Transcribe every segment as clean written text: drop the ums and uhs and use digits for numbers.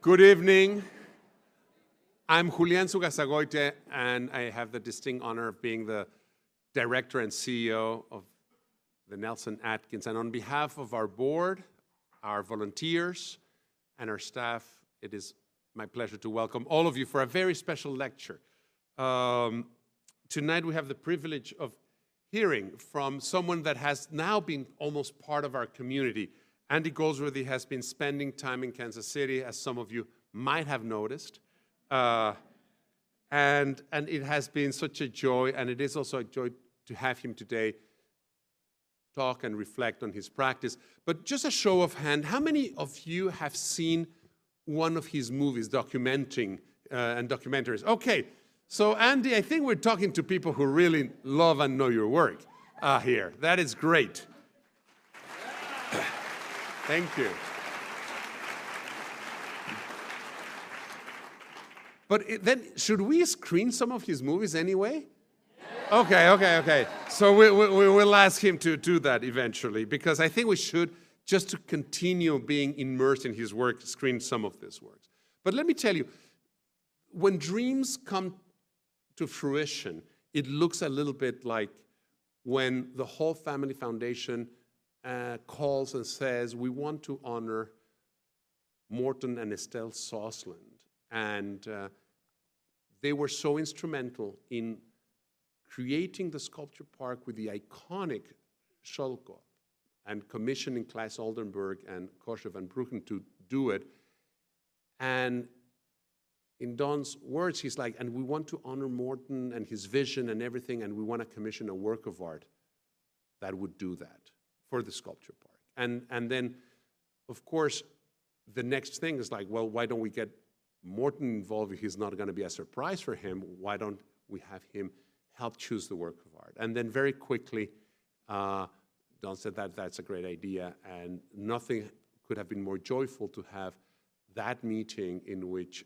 Good evening. I'm Julián Zugazagoite, and I have the distinct honor of being the director and CEO of the Nelson-Atkins. And on behalf of our board, our volunteers, and our staff, it is my pleasure to welcome all of you for a very special lecture. Tonight we have the privilege of hearing from someone that has now been almost part of our community. Andy Goldsworthy has been spending time in Kansas City, as some of you might have noticed. And it has been such a joy, and it is also a joy to have him today talk and reflect on his practice. But just a show of hand, how many of you have seen one of his movies, documenting and documentaries? Okay, so Andy, I think we're talking to people who really love and know your work here. That is great. Thank you. But then, should we screen some of his movies anyway? Okay. So we will ask him to do that eventually, because I think we should, just to continue being immersed in his work, screen some of his works. But let me tell you, when dreams come to fruition, it looks a little bit like when the Whole Family Foundation calls and says, we want to honor Morton and Estelle Sosland. And they were so instrumental in creating the sculpture park with the iconic Scholko and commissioning Klaas Oldenburg and Kosher van Bruggen to do it. And in Don's words, he's like, and we want to honor Morton and his vision and everything, and we want to commission a work of art that would do that for the sculpture park. And then, of course, the next thing is like, well, why don't we get Morton involved? If he's not going to be a surprise for him, why don't we have him help choose the work of art? And then very quickly, Don said that that's a great idea, and nothing could have been more joyful to have that meeting in which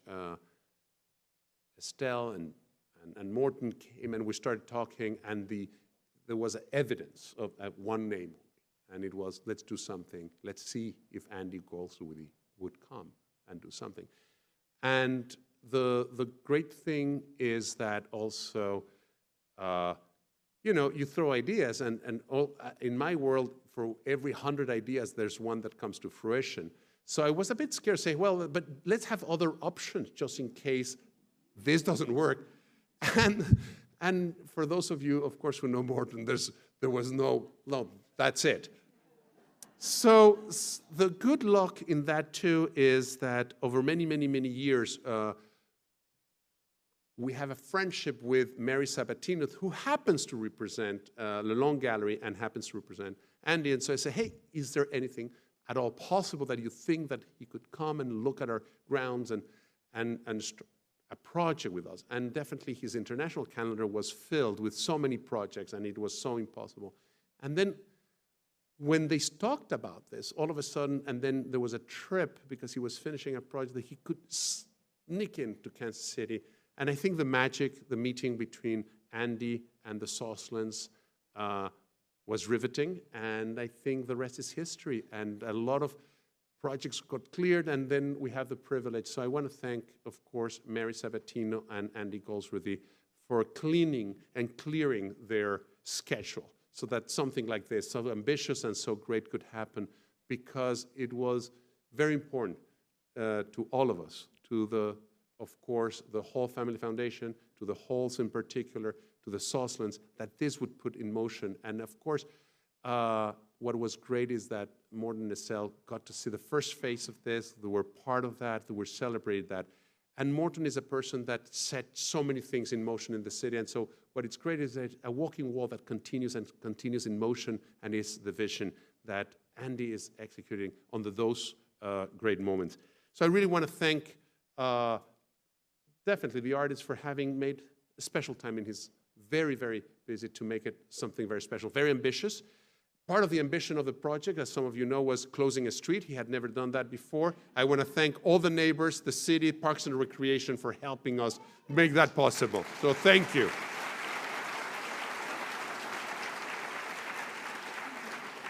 Estelle and Morton came, and we started talking, and there was evidence of one name, and it was, let's do something. Let's see if Andy Goldsworthy would come and do something. And the great thing is that also, you throw ideas, and in my world, for every 100 ideas, there's one that comes to fruition. So I was a bit scared, saying, well, but let's have other options just in case this doesn't work. And for those of you, of course, who know Morton, there was no, that's it. So the good luck in that, too, is that over many, many, many years, we have a friendship with Mary Sabatino, who happens to represent Le Long Gallery and happens to represent Andy. And so I say, hey, is there anything at all possible that you think that he could come and look at our grounds and a project with us? And definitely his international calendar was filled with so many projects, and it was so impossible. And then when they talked about this, all of a sudden, and then there was a trip because he was finishing a project that he could sneak into Kansas City. And I think the meeting between Andy and the Soslands was riveting, and I think the rest is history. And a lot of projects got cleared, and then we have the privilege. So I want to thank, of course, Mary Sabatino and Andy Goldsworthy for cleaning and clearing their schedule, so that something like this, so ambitious and so great, could happen, because it was very important to all of us, to of course, the Whole Family Foundation, to the Halls in particular, to the Soslands, that this would put in motion. And of course, what was great is that Morton and Estelle got to see the first phase of this. They were part of that. They were celebrated that. And Morton is a person that set so many things in motion in the city. And so what is great is that a walking wall that continues and continues in motion, and is the vision that Andy is executing on those great moments. So I really want to thank definitely the artist for having made a special time in his very, very busy to make it something very special, very ambitious. Part of the ambition of the project, as some of you know, was closing a street. He had never done that before. I want to thank all the neighbors, the city, Parks and Recreation, for helping us make that possible. So thank you.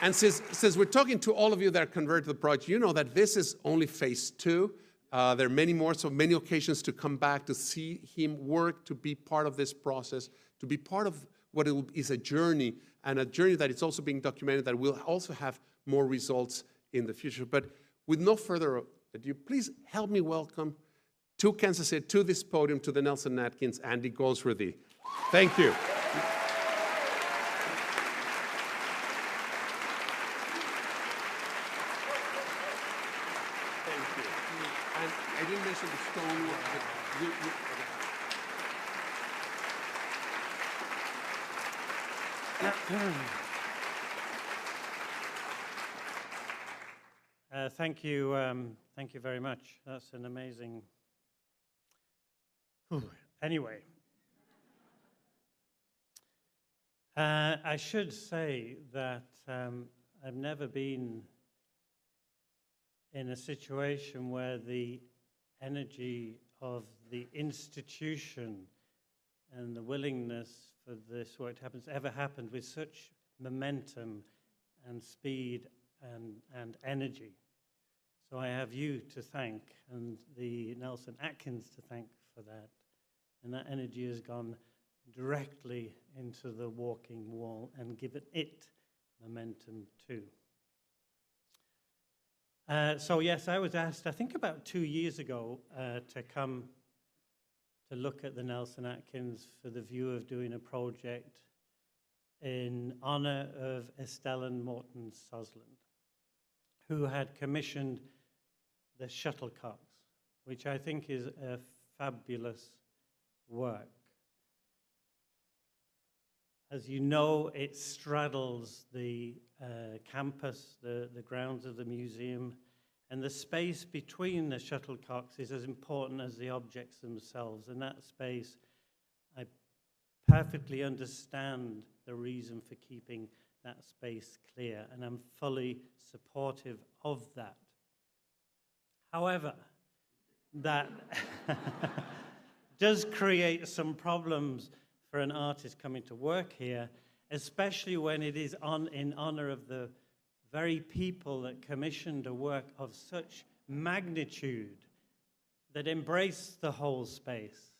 And since we're talking to all of you that are converted to the project, you know that this is only phase 2. There are many more, so many occasions to come back, to see him work, to be part of this process, to be part of what is a journey, and a journey that is also being documented, that will also have more results in the future. But with no further ado, please help me welcome to Kansas City, to this podium, to the Nelson-Atkins, Andy Goldsworthy. Thank you. And I didn't mention the stonework, thank you very much. That's an amazing. Anyway, I should say that I've never been in a situation where the energy of the institution and the willingness for this work to happen ever happened with such momentum and speed and energy. So I have you to thank and the Nelson-Atkins to thank for that. And that energy has gone directly into the walking wall and given it momentum too. So yes, I was asked, I think about 2 years ago, to come to look at the Nelson-Atkins for the view of doing a project in honor of Estelle and Morton Sosland, who had commissioned the shuttlecocks, which I think is a fabulous work. As you know, it straddles the campus, the grounds of the museum, and the space between the shuttlecocks is as important as the objects themselves. And that space, I perfectly understand the reason for keeping that space clear, and I'm fully supportive of that. However, that does create some problems for an artist coming to work here, especially when it is in honor of the very people that commissioned a work of such magnitude that embrace the whole space.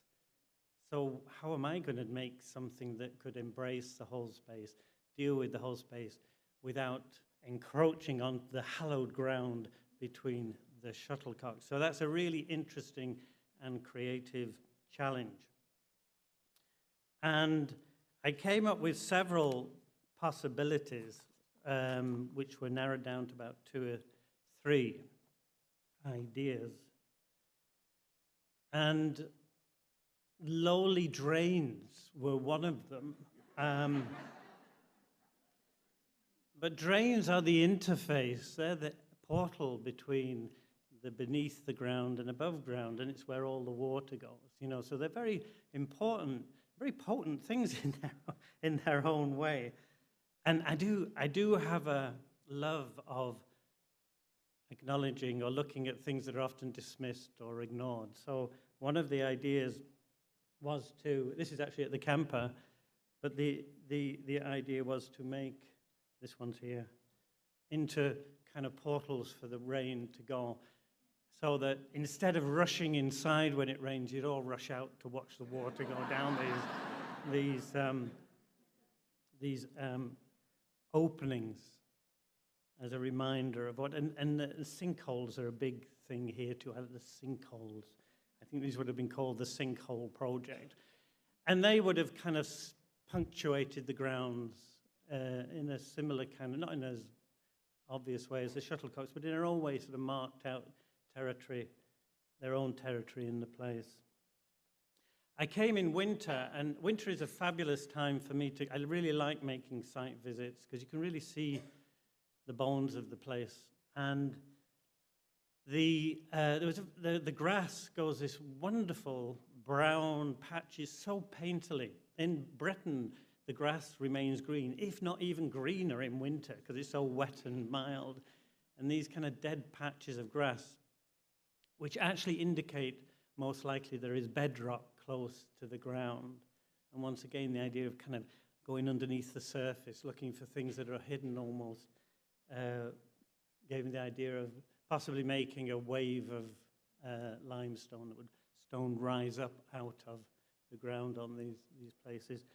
So how am I going to make something that could embrace the whole space, deal with the whole space, without encroaching on the hallowed ground between the shuttlecocks? So that's a really interesting and creative challenge. And I came up with several possibilities, which were narrowed down to about 2 or 3 ideas. And lowly drains were one of them. But drains are the interface. They're the portal between the beneath the ground and above ground, and it's where all the water goes. You know, so they're very important, very potent things in their own way. And I do have a love of acknowledging or looking at things that are often dismissed or ignored. So one of the ideas was to, this is actually at the camper, but the idea was to make, this one's here, into kind of portals for the rain to go, so that instead of rushing inside when it rains, you'd all rush out to watch the water go down these openings as a reminder of what, and the sinkholes are a big thing here too, the sinkholes. I think these would have been called the Sinkhole Project. And they would have kind of punctuated the grounds in a similar kind of, not in as obvious way as the shuttlecocks, but in their own way sort of marked out territory, their own territory in the place. I came in winter, and winter is a fabulous time for me I really like making site visits because you can really see the bones of the place. And the grass goes this wonderful brown patches so painterly. In Britain, the grass remains green, if not even greener in winter because it's so wet and mild. And these kind of dead patches of grass, which actually indicate most likely there is bedrock close to the ground. And once again, the idea of kind of going underneath the surface, looking for things that are hidden almost, gave me the idea of possibly making a wave of limestone, that would stone rise up out of the ground on these places.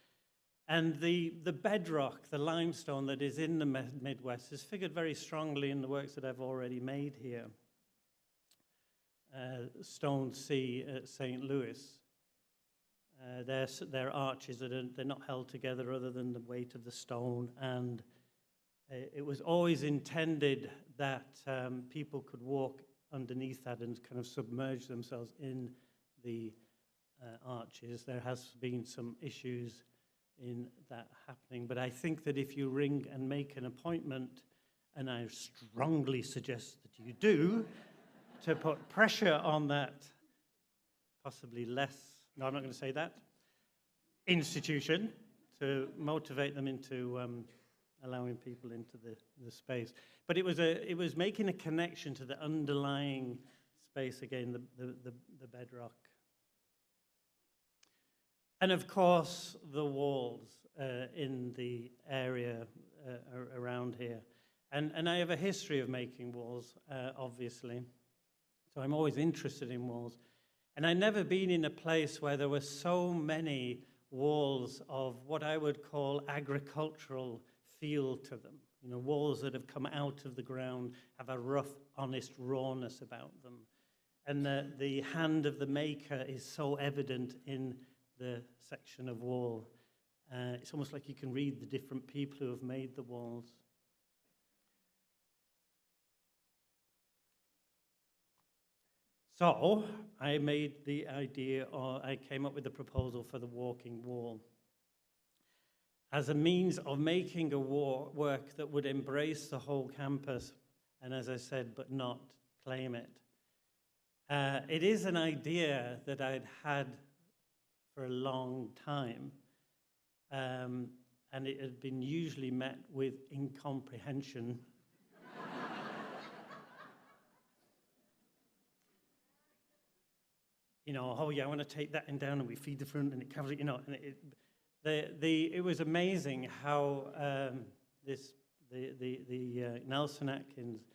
And the bedrock, the limestone that is in the Midwest, is figured very strongly in the works that I've already made here. Stone Sea at St. Louis. They're arches they're not held together other than the weight of the stone, and it was always intended that people could walk underneath that and kind of submerge themselves in the arches. There has been some issues in that happening, but I think that if you ring and make an appointment, and I strongly suggest that you do, to put pressure on that possibly less, no, I'm not going to say that, institution, to motivate them into allowing people into the space. But it was making a connection to the underlying space again, the bedrock. And of course, the walls in the area around here. And I have a history of making walls, obviously. So I'm always interested in walls. And I've never been in a place where there were so many walls of what I would call agricultural feel to them. You know, walls that have come out of the ground, have a rough, honest rawness about them. And the hand of the maker is so evident in the section of wall. It's almost like you can read the different people who have made the walls. So I made the idea, or I came up with the proposal for the walking wall as a means of making a work that would embrace the whole campus, and as I said, but not claim it. It is an idea that I'd had for a long time, and it had been usually met with incomprehension. You know, oh yeah, I want to take that and down, and we feed the front, and it covers it. You know, and it was amazing how the Nelson-Atkins,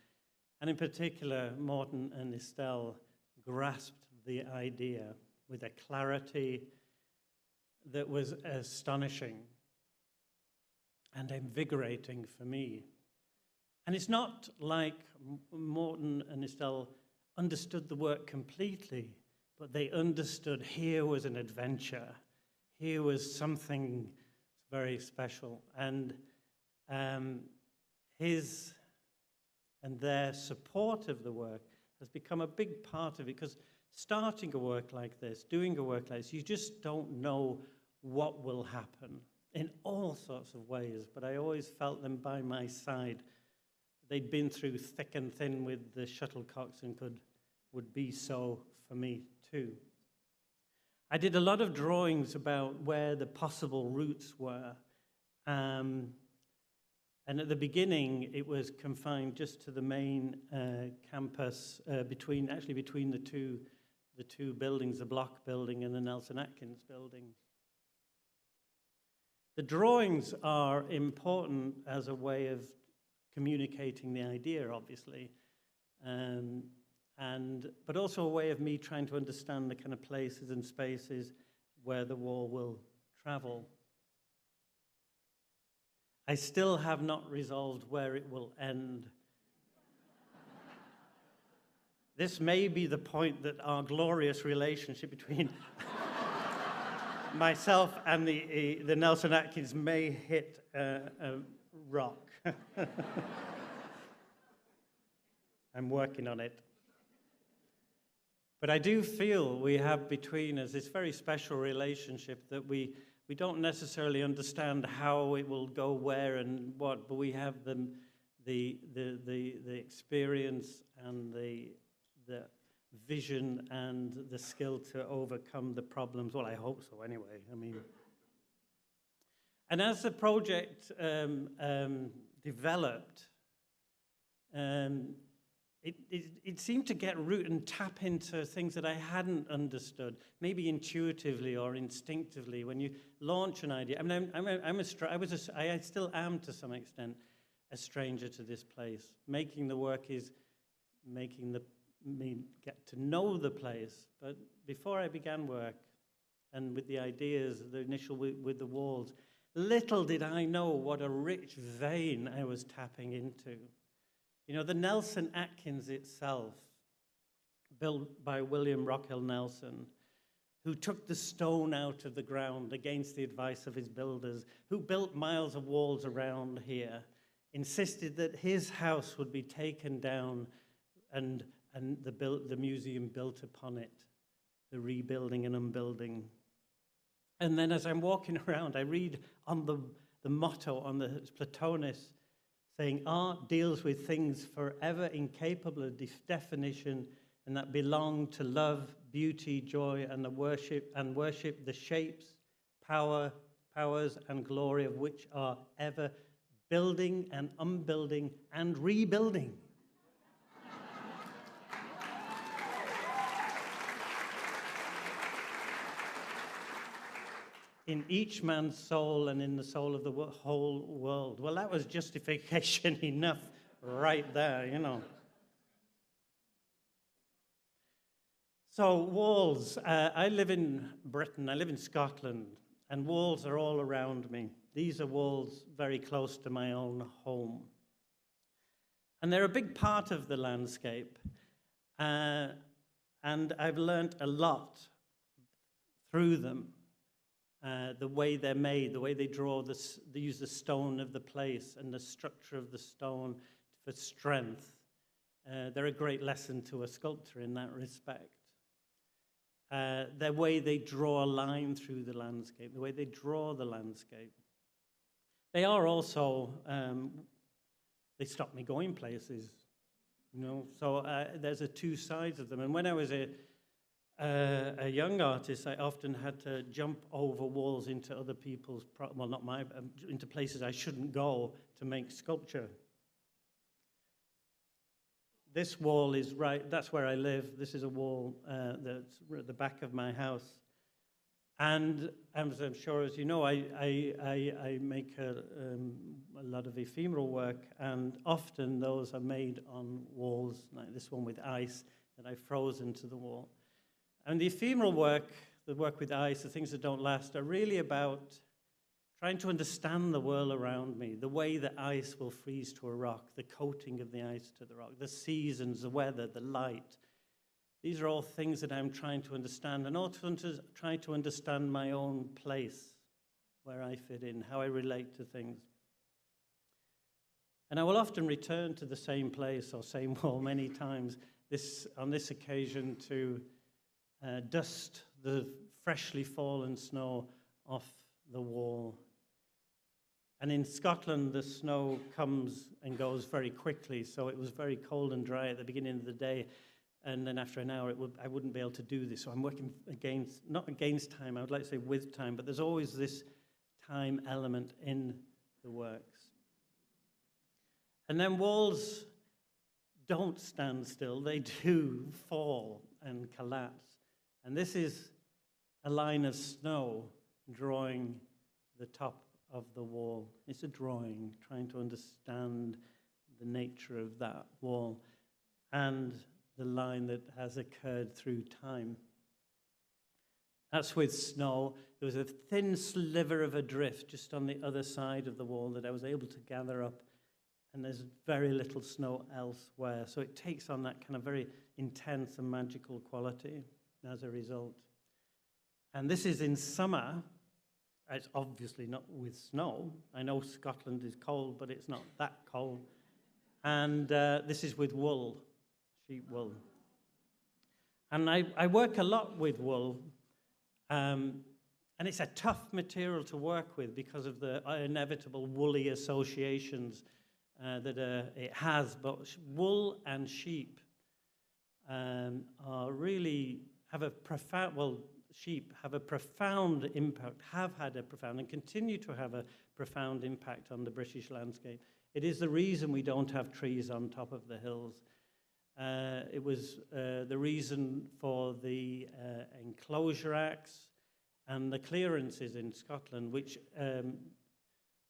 and in particular Morton and Estelle, grasped the idea with a clarity that was astonishing and invigorating for me. And it's not like Morton and Estelle understood the work completely, but they understood here was an adventure. Here was something very special. And his and their support of the work has become a big part of it, because starting a work like this, doing a work like this, you just don't know what will happen in all sorts of ways, but I always felt them by my side. They'd been through thick and thin with the shuttlecocks and would be so for me too. I did a lot of drawings about where the possible routes were, and at the beginning it was confined just to the main campus, between the two buildings, the Block building and the Nelson-Atkins building. The drawings are important as a way of communicating the idea, obviously, but also a way of me trying to understand the kind of places and spaces where the wall will travel. I still have not resolved where it will end. This may be the point that our glorious relationship between myself and the Nelson-Atkins may hit a rock. I'm working on it. But I do feel we have between us this very special relationship that we don't necessarily understand how it will go where and what, but we have the experience and the vision and the skill to overcome the problems. Well, I hope so anyway. I mean, and as the project developed, it seemed to get root and tap into things that I hadn't understood, maybe intuitively or instinctively. When you launch an idea, I mean, I still am to some extent a stranger to this place. Making the work is making me get to know the place. But before I began work, and with the ideas, the initial with the walls, little did I know what a rich vein I was tapping into. You know, the Nelson-Atkins itself, built by William Rockwell Nelson, who took the stone out of the ground against the advice of his builders, who built miles of walls around here, insisted that his house would be taken down and the museum built upon it, the rebuilding and unbuilding. And then as I'm walking around, I read on the motto on the Platonis saying, art deals with things forever incapable of definition and that belong to love, beauty, joy, and worship the shapes, powers, and glory of which are ever building and unbuilding and rebuilding. In each man's soul and in the soul of the whole world. Well, that was justification enough right there, you know. So walls, I live in Britain, I live in Scotland, and walls are all around me. These are walls very close to my own home. And they're a big part of the landscape. And I've learnt a lot through them. The way they're made, the way they draw, they use the stone of the place and the structure of the stone for strength. They're a great lesson to a sculptor in that respect. The way they draw a line through the landscape, the way they draw the landscape. They are also, they stop me going places, you know, so there's two sides of them. And when I was a young artist, I often had to jump over walls into other people's, well, not my, into places I shouldn't go to make sculpture. This wall is right, that's where I live. This is a wall that's at the back of my house. And as I'm sure as you know, I make a lot of ephemeral work, and often those are made on walls, like this one with ice that I froze into the wall. And the ephemeral work, the work with ice, the things that don't last, are really about trying to understand the world around me, the way that ice will freeze to a rock, the coating of the ice to the rock, the seasons, the weather, the light. These are all things that I'm trying to understand, and also trying to understand my own place, where I fit in, how I relate to things. And I will often return to the same place or same wall many times, on this occasion to dust the freshly fallen snow off the wall. And in Scotland, the snow comes and goes very quickly, so it was very cold and dry at the beginning of the day, and then after an hour, I wouldn't be able to do this. So I'm working not against time, I would like to say with time, but there's always this time element in the works. And then walls don't stand still, they do fall and collapse. And this is a line of snow drawing the top of the wall. It's a drawing, trying to understand the nature of that wall and the line that has occurred through time. That's with snow. There was a thin sliver of a drift just on the other side of the wall that I was able to gather up, and there's very little snow elsewhere. So it takes on that kind of very intense and magical quality as a result. And this is in summer. It's obviously not with snow. I know Scotland is cold, but it's not that cold. And this is with wool, sheep wool. And I work a lot with wool, and it's a tough material to work with because of the inevitable woolly associations that it has. But wool and sheep are really have a profound, well, sheep have a profound impact, have had a profound and continue to have a profound impact on the British landscape. It is the reason we don't have trees on top of the hills. It was the reason for the Enclosure Acts and the clearances in Scotland, which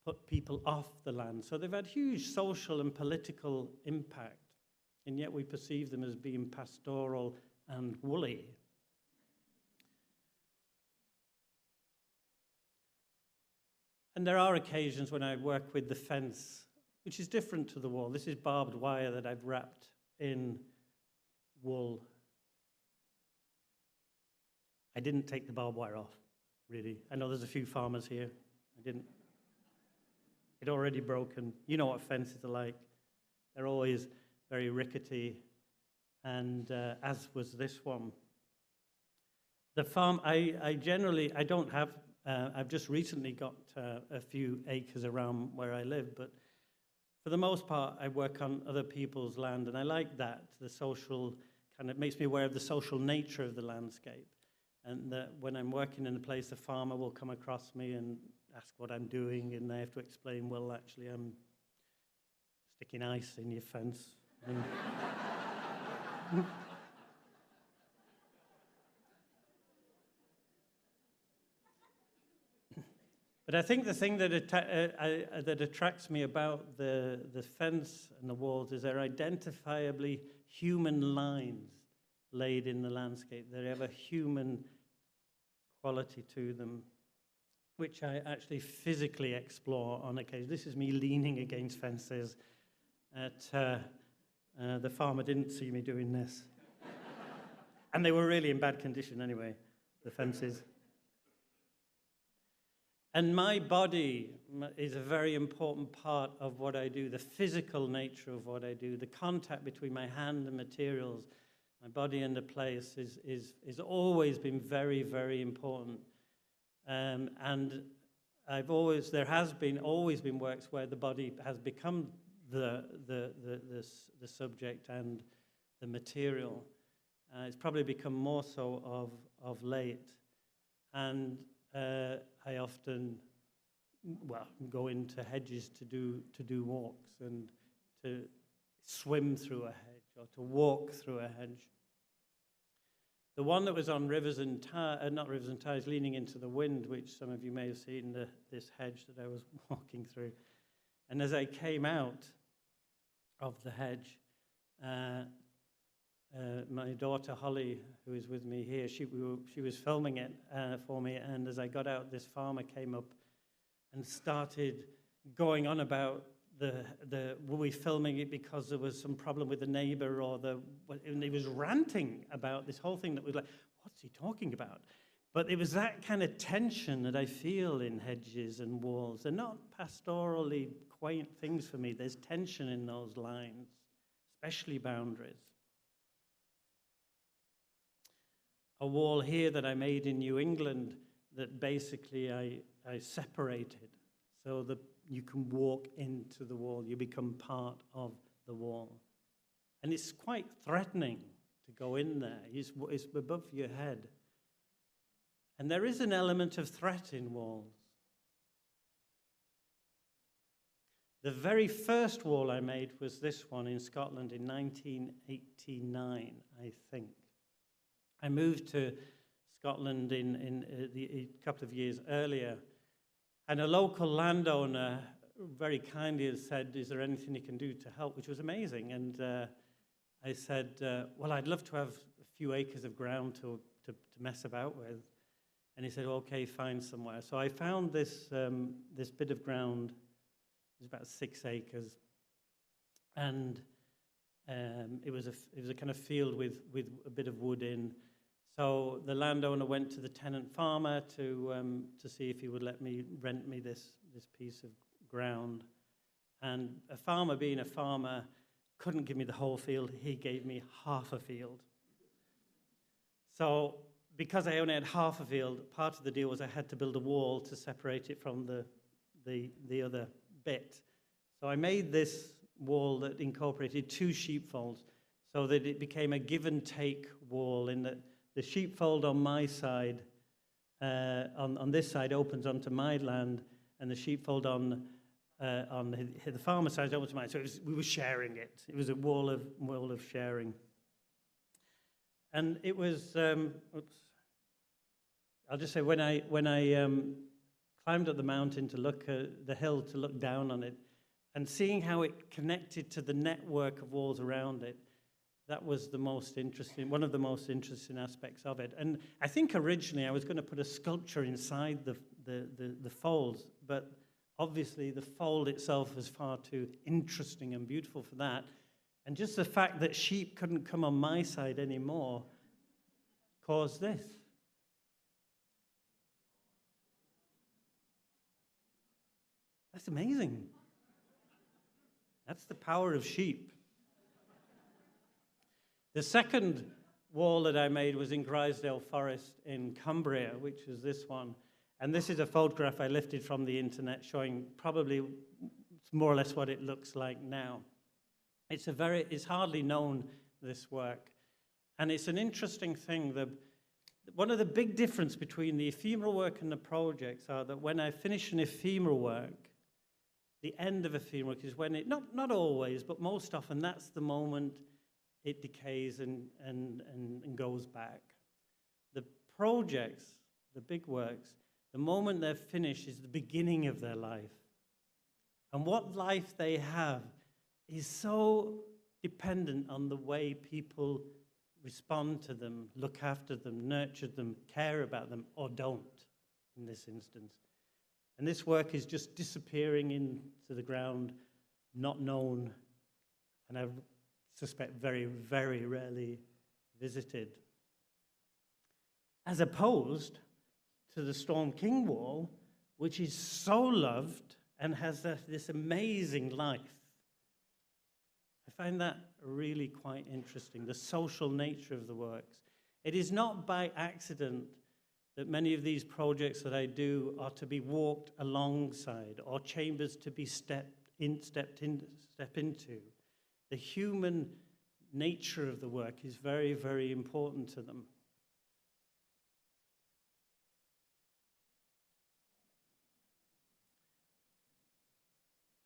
put people off the land. So they've had huge social and political impact. and yet we perceive them as being pastoral and woolly. And there are occasions when I work with the fence, which is different to the wall. This is barbed wire that I've wrapped in wool. I didn't take the barbed wire off, really. I know there's a few farmers here. I didn't. It already broken. You know what fences are like. They're always very rickety, and as was this one. The farm, I don't have, I've just recently got a few acres around where I live, but for the most part, I work on other people's land, and I like that. The social, kind of makes me aware of the social nature of the landscape. And that when I'm working in a place, a farmer will come across me and ask what I'm doing, and I have to explain, well, actually, I'm sticking ice in your fence. But I think the thing that attracts me about the fence and the walls is they're identifiably human lines laid in the landscape. They have a human quality to them, which I actually physically explore on occasion. This is me leaning against fences. The farmer didn't see me doing this. And they were really in bad condition anyway, the fences. And my body is a very important part of what I do, the physical nature of what I do, the contact between my hand and materials, my body and the place is always been very, very important. And there has always been works where the body has become the subject and the material. It's probably become more so of late. And I often, go into hedges to do walks and to swim through a hedge or to walk through a hedge. The one that was on Rivers and not Rivers and Ties, leaning into the wind, which some of you may have seen, this hedge that I was walking through. And as I came out of the hedge, my daughter Holly, who is with me here, she was filming it for me, and as I got out, this farmer came up and started going on about were we filming it because there was some problem with the neighbor, and he was ranting about this whole thing that was like, what's he talking about? But it was that kind of tension that I feel in hedges and walls. They're not pastorally quaint things for me. There's tension in those lines, especially boundaries. A wall here that I made in New England that basically I separated so that you can walk into the wall. You become part of the wall. And it's quite threatening to go in there. It's above your head. And there is an element of threat in walls. The very first wall I made was this one in Scotland in 1989, I think. I moved to Scotland a couple of years earlier, and a local landowner very kindly has said, is there anything you can do to help, which was amazing. And I said, well, I'd love to have a few acres of ground to mess about with. And he said, okay, find somewhere. So I found this bit of ground. It was about 6 acres. And it was a kind of field with a bit of wood in. So the landowner went to the tenant farmer to see if he would let me rent me this piece of ground. And a farmer, being a farmer, couldn't give me the whole field. He gave me half a field. So because I only had half a field, part of the deal was I had to build a wall to separate it from the other bit. So I made this wall that incorporated 2 sheepfolds so that it became a give and take wall, in that the sheepfold on my side, on this side, opens onto my land, and the sheepfold on the farmer's side opens to mine. So we were sharing it. It was a wall of sharing. And it was, I'll just say, when I climbed up the mountain to look at the hill, to look down on it, and seeing how it connected to the network of walls around it, that was the most interesting, one of the most interesting aspects of it. And I think originally I was going to put a sculpture inside the folds, but obviously the fold itself was far too interesting and beautiful for that. And just the fact that sheep couldn't come on my side anymore caused this. That's amazing. That's the power of sheep. The second wall that I made was in Grisdale Forest in Cumbria, which was this one. And this is a photograph I lifted from the internet showing probably more or less what it looks like now. It's hardly known, this work. And it's an interesting thing. One of the big differences between the ephemeral work and the projects are that when I finish an ephemeral work, the end of ephemeral is when it, not always, but most often, that's the moment it decays and goes back. The projects, the big works, the moment they're finished is the beginning of their life. And what life they have is so dependent on the way people respond to them, look after them, nurture them, care about them, or don't, in this instance. And this work is just disappearing into the ground, not known, and I suspect very, very rarely visited. As opposed to the Storm King wall, which is so loved and has this amazing life. I find that really quite interesting, the social nature of the works. It is not by accident that many of these projects that I do are to be walked alongside or chambers to be step into. The human nature of the work is very, very important to them.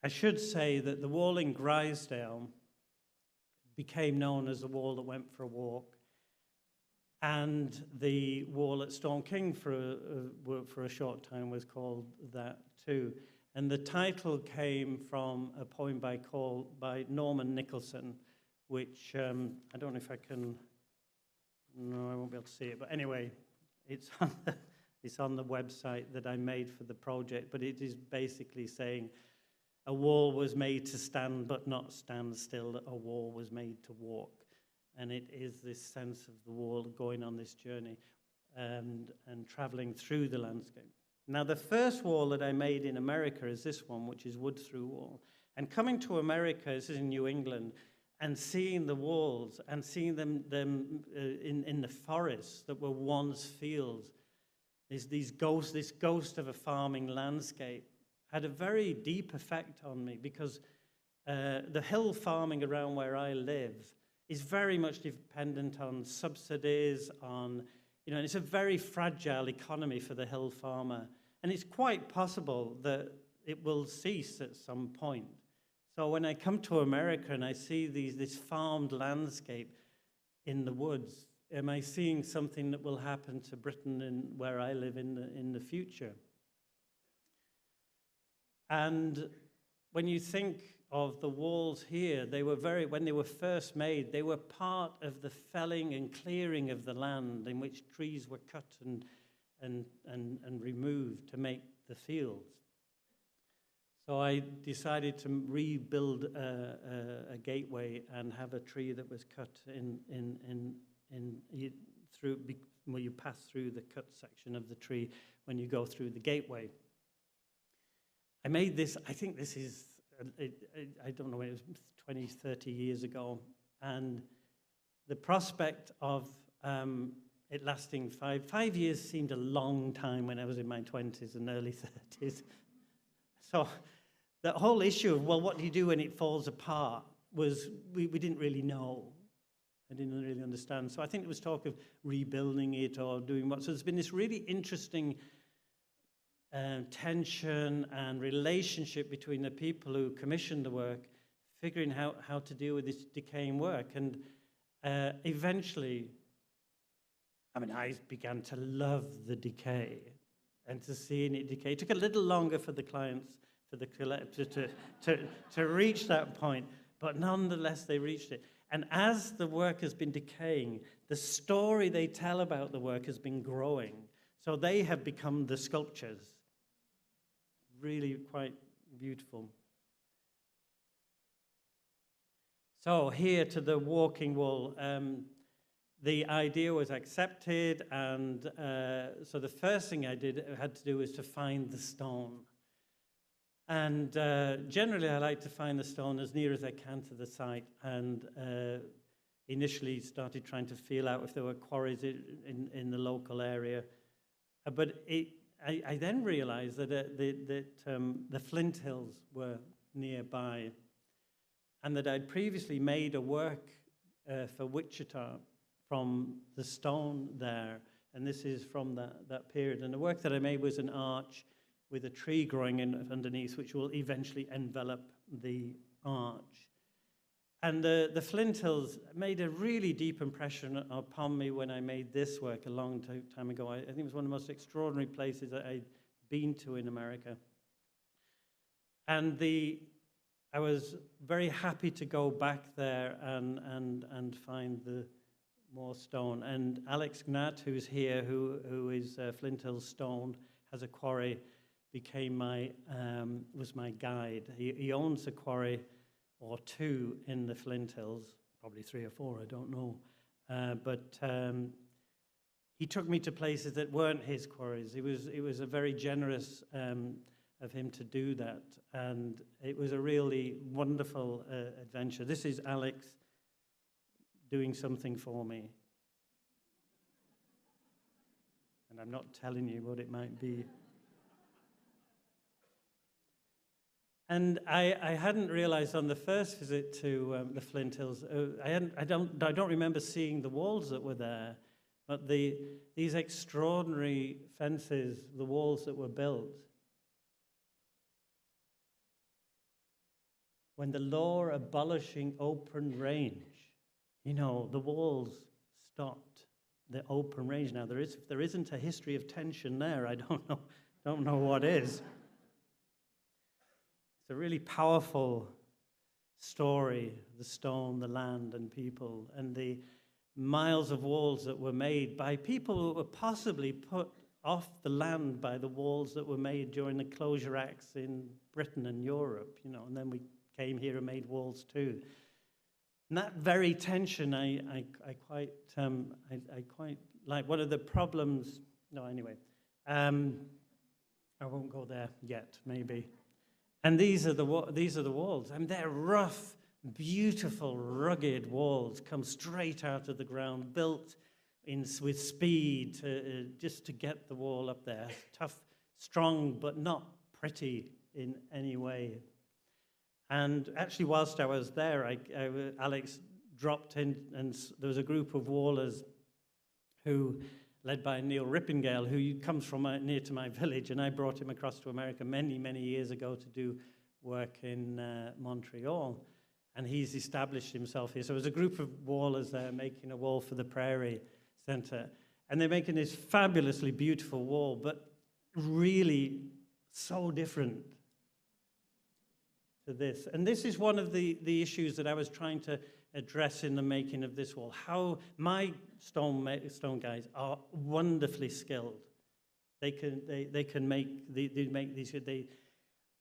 I should say that the wall in Grisdale became known as the wall that went for a walk, and the wall at Storm King for a short time was called that too. And the title came from a poem by Norman Nicholson, which I don't know if I can, no, I won't be able to see it, but anyway, it's on the website that I made for the project, but it is basically saying, a wall was made to stand, but not stand still. A wall was made to walk. And it is this sense of the wall going on this journey and traveling through the landscape. Now, the first wall that I made in America is this one, which is Wood Through Wall. And coming to America, this is in New England, and seeing the walls and seeing them in the forests that were once fields, this ghost of a farming landscape, had a very deep effect on me because the hill farming around where I live is very much dependent on subsidies, and it's a very fragile economy for the hill farmer. And it's quite possible that it will cease at some point. So when I come to America and I see this farmed landscape in the woods, am I seeing something that will happen to Britain and where I live in the future? And when you think of the walls here, when they were first made, they were part of the felling and clearing of the land in which trees were cut and removed to make the fields. So I decided to rebuild a gateway and have a tree that was cut where you pass through the cut section of the tree when you go through the gateway. I made this, I think this is, I don't know, it was 20, 30 years ago. And the prospect of it lasting 5 years seemed a long time when I was in my 20s and early 30s. So the whole issue of, well, what do you do when it falls apart was, we didn't really know. I didn't really understand. So I think it was talk of rebuilding it or doing what. So there's been this really interesting tension and relationship between the people who commissioned the work, figuring how to deal with this decaying work. And eventually, I began to love the decay and to seeing it decay. It took a little longer for the clients, for the collector to reach that point, but nonetheless they reached it. And as the work has been decaying, the story they tell about the work has been growing. So they have become the sculptures. Really quite beautiful. So here to the walking wall. The idea was accepted, and so the first thing I had to do was to find the stone. And generally, I like to find the stone as near as I can to the site, and initially started trying to feel out if there were quarries in the local area. But I then realized that the Flint Hills were nearby, and that I'd previously made a work for Wichita from the stone there, and this is from that period. And the work that I made was an arch with a tree growing underneath, which will eventually envelop the arch. And the Flint Hills made a really deep impression upon me when I made this work a long time ago. I think it was one of the most extraordinary places that I'd been to in America. And I was very happy to go back there and find the more stone. And Alex Gnat, who's here, who is Flint Hills Stone, has a quarry, was my guide. He owns a quarry or two in the Flint Hills, probably 3 or 4, I don't know. But he took me to places that weren't his quarries. It was a very generous of him to do that, and it was a really wonderful adventure. This is Alex doing something for me. And I'm not telling you what it might be. And I hadn't realized on the first visit to the Flint Hills, I don't remember seeing the walls that were there, but these extraordinary fences, the walls that were built. When the law abolishing open range, the walls stopped the open range. Now if there isn't a history of tension there, I don't know what is. It's a really powerful story, the stone, the land, and people, and the miles of walls that were made by people who were possibly put off the land by the walls that were made during the closure acts in Britain and Europe, and then we came here and made walls too. And that very tension, I quite like. One of the problems. No, anyway, I won't go there yet. Maybe. And these are the walls. I mean, they're rough, beautiful, rugged walls, come straight out of the ground, built with speed just to get the wall up there. Tough, strong, but not pretty in any way. And actually, whilst I was there, Alex dropped in, and there was a group of wallers who, led by Neil Rippingale, who comes from near to my village, and I brought him across to America many, many years ago to do work in Montreal, and he's established himself here. So there's a group of wallers there making a wall for the Prairie Center, and they're making this fabulously beautiful wall, but really so different to this. And this is one of the issues that I was trying to address in the making of this wall. How my stone guys are wonderfully skilled. They can make these.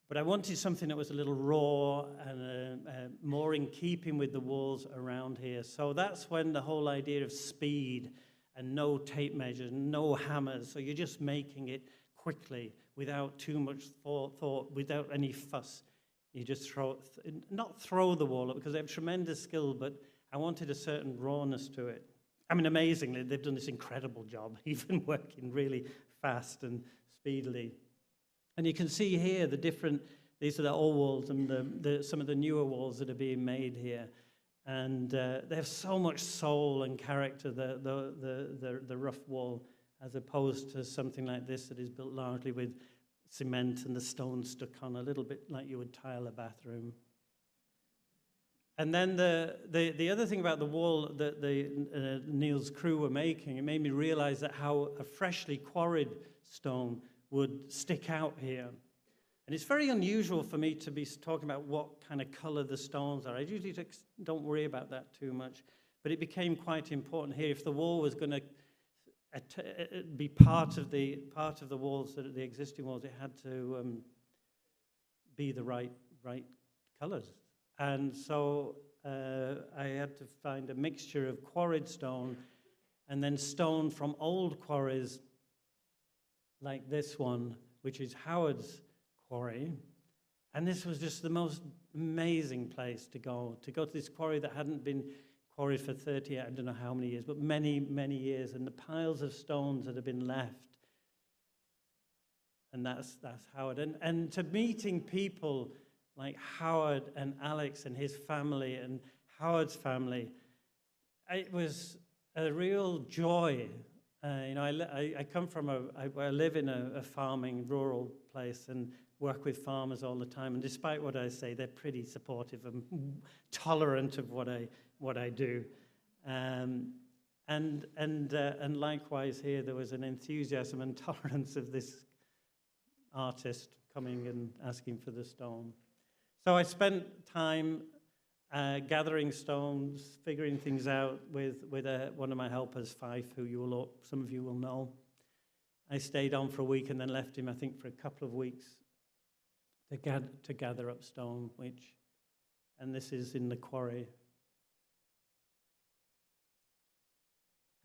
But I wanted something that was a little raw and more in keeping with the walls around here. So that's when the whole idea of speed and no tape measures, no hammers. So you're just making it quickly without too much thought, without any fuss. You just not throw the wall up, because they have tremendous skill, but I wanted a certain rawness to it. I mean, amazingly, they've done this incredible job, even working really fast and speedily. And you can see here these are the old walls and some of the newer walls that are being made here. And they have so much soul and character, the rough wall, as opposed to something like this that is built largely with cement and the stone stuck on, a little bit like you would tile a bathroom. And then the other thing about the wall that Neil's crew were making, it made me realize that how a freshly quarried stone would stick out here. And it's very unusual for me to be talking about what kind of color the stones are. I usually don't worry about that too much, but it became quite important here. If the wall was going to be part of the walls, the existing walls, it had to be the right colors. And so I had to find a mixture of quarried stone and then stone from old quarries like this one, which is Howard's quarry. And this was just the most amazing place to go to this quarry that hadn't been quarried for 30, I don't know how many years, but many, many years, and the piles of stones that have been left. And that's Howard. And to meeting people like Howard and Alex and his family and Howard's family, it was a real joy. I come from I live in a farming, rural place and work with farmers all the time. And despite what I say, they're pretty supportive and tolerant of what I do. And likewise here, there was an enthusiasm and tolerance of this artist coming and asking for the stone. So I spent time gathering stones, figuring things out with one of my helpers, Fife, who some of you will know. I stayed on for a week and then left him, I think, for a couple of weeks to gather up stone, and this is in the quarry.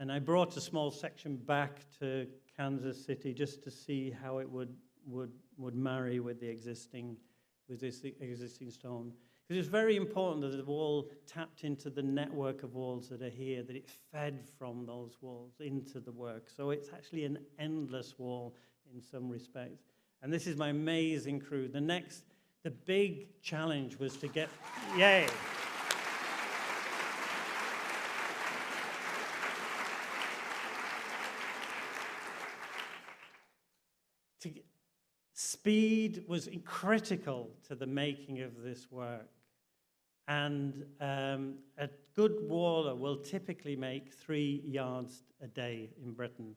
And I brought a small section back to Kansas City just to see how it would marry with this existing stone. Because it's very important that the wall tapped into the network of walls that are here, that it fed from those walls into the work. So it's actually an endless wall in some respects. And this is my amazing crew. The big challenge was to get, yay! Speed was critical to the making of this work. And a good waller will typically make 3 yards a day in Britain.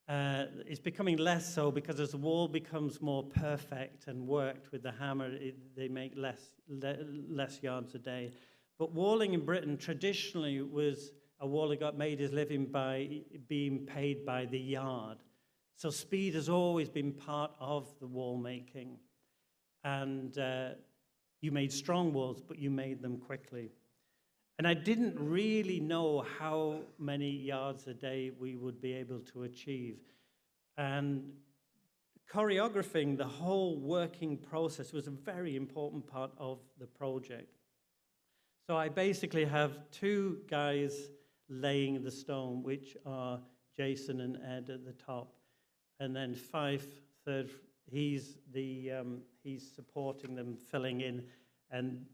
It's becoming less so because as the wall becomes more perfect and worked with the hammer, they make less yards a day. But walling in Britain traditionally was a waller got made his living by being paid by the yard. So speed has always been part of the wall making. And you made strong walls, but you made them quickly. And I didn't really know how many yards a day we would be able to achieve. And choreographing the whole working process was a very important part of the project. So I basically have 2 guys laying the stone, which are Jason and Ed at the top. And then Fife, third, he's supporting them, filling in. And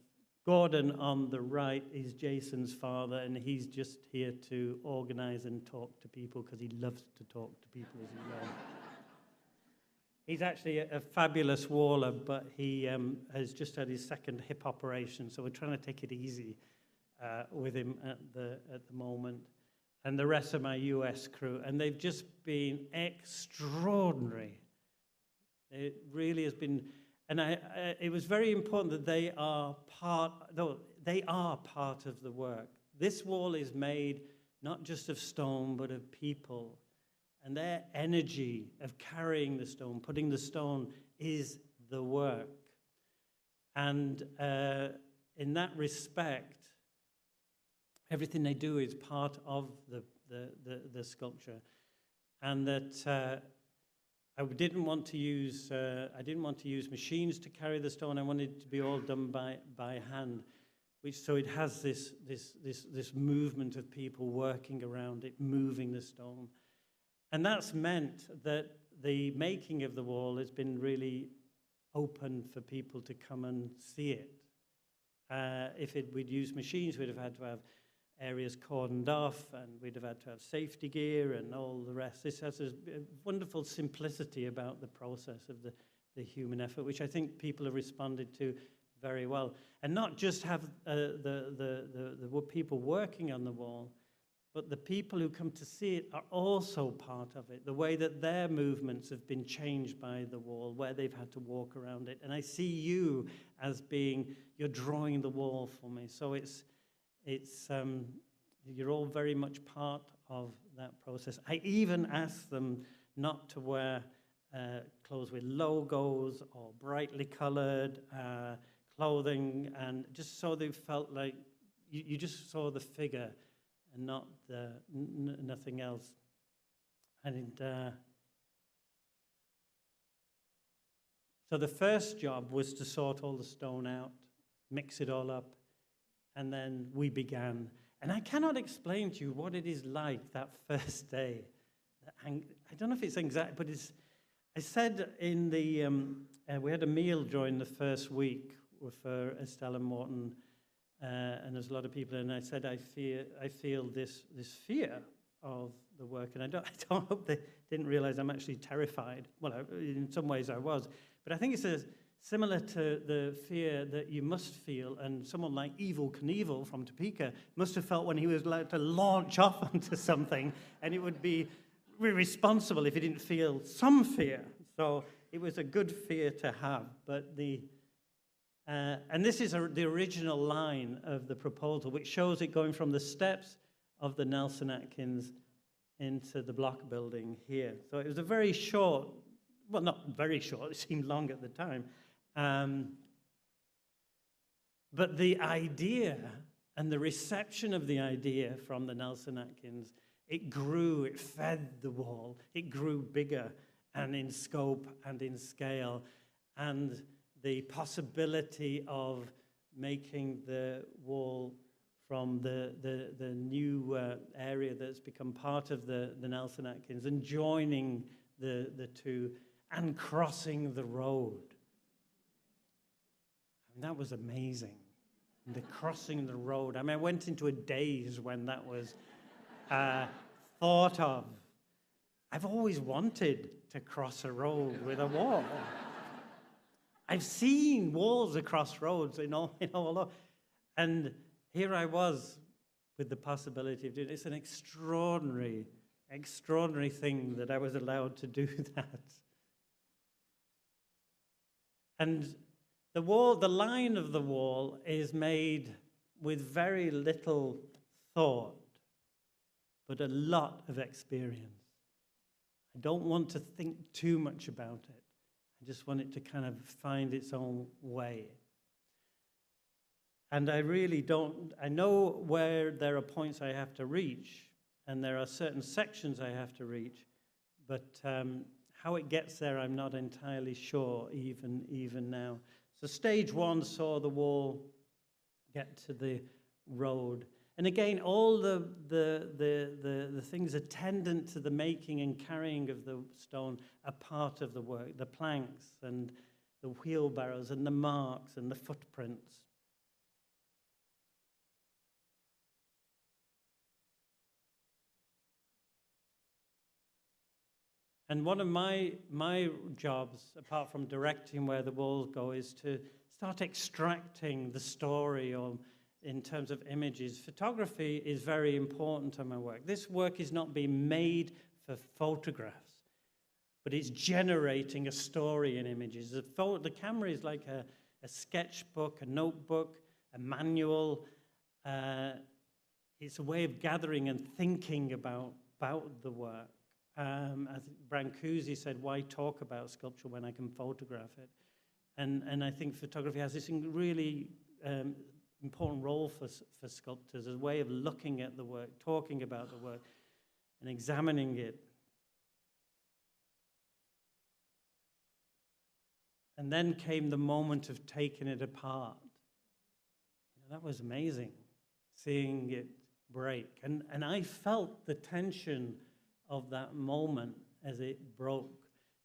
Gordon on the right is Jason's father, and he's just here to organize and talk to people because he loves to talk to people, as you know. He's actually a fabulous waller, but he has just had his 2nd hip operation, so we're trying to take it easy with him at the moment. And the rest of my US crew, and they've just been extraordinary. It really has been, and it was very important that they are part of the work. This wall is made not just of stone, but of people. And their energy of carrying the stone, putting the stone, is the work. And in that respect, everything they do is part of the sculpture, and that I didn't want to use machines to carry the stone. I wanted it to be all done by hand, so it has this movement of people working around it, moving the stone, and that's meant that the making of the wall has been really open for people to come and see it. If we'd used machines, we'd have had to have areas cordoned off, and we'd have had to have safety gear and all the rest. This has a wonderful simplicity about the process of the human effort, which I think people have responded to very well. And not just have the people working on the wall, but the people who come to see it are also part of it, the way that their movements have been changed by the wall, where they've had to walk around it. And I see you as being, you're drawing the wall for me. So you're all very much part of that process. I even asked them not to wear clothes with logos or brightly colored clothing, and just so they felt like you just saw the figure and not nothing else. And so the first job was to sort all the stone out, mix it all up, and then we began. And I cannot explain to you what it is like that first day. I don't know if it's anxiety, but I said in the, we had a meal during the first week for Estelle and Morton, and there's a lot of people, and I said, I feel this fear of the work, and I don't hope they didn't realize I'm actually terrified. Well, in some ways I was, but I think it's similar to the fear that you must feel, and someone like Evel Knievel from Topeka must have felt when he was allowed to launch off onto something, and it would be irresponsible if he didn't feel some fear. So it was a good fear to have, but and this is the original line of the proposal, which shows it going from the steps of the Nelson-Atkins into the block building here. So it was a very short, well, not very short, it seemed long at the time. But the idea and the reception of the idea from the Nelson-Atkins, it grew, it fed the wall, it grew bigger and in scope and in scale, and the possibility of making the wall from the new area that's become part of the Nelson-Atkins and joining the two and crossing the road. And that was amazing. And the crossing the road. I mean, I went into a daze when that was thought of. I've always wanted to cross a road with a wall. I've seen walls across roads in all, and here I was with the possibility of doing it. It's an extraordinary thing that I was allowed to do that. And the wall, the line of the wall is made with very little thought, but a lot of experience. I don't want to think too much about it. I just want it to kind of find its own way. And I really don't, I know where there are points I have to reach, and there are certain sections I have to reach, but how it gets there, I'm not entirely sure even now. So stage one saw the wall get to the road. And again, all the things attendant to the making and carrying of the stone are part of the work. The planks and the wheelbarrows and the marks and the footprints. And one of my jobs, apart from directing where the walls go, is to start extracting the story or in terms of images. Photography is very important to my work. This work is not being made for photographs, but it's generating a story in images. The camera is like a sketchbook, a notebook, a manual. It's a way of gathering and thinking about the work. As Brancusi said, why talk about sculpture when I can photograph it? And I think photography has this really important role for sculptors, as a way of looking at the work, talking about the work, and examining it. And then came the moment of taking it apart. That was amazing, seeing it break. And I felt the tension of that moment as it broke.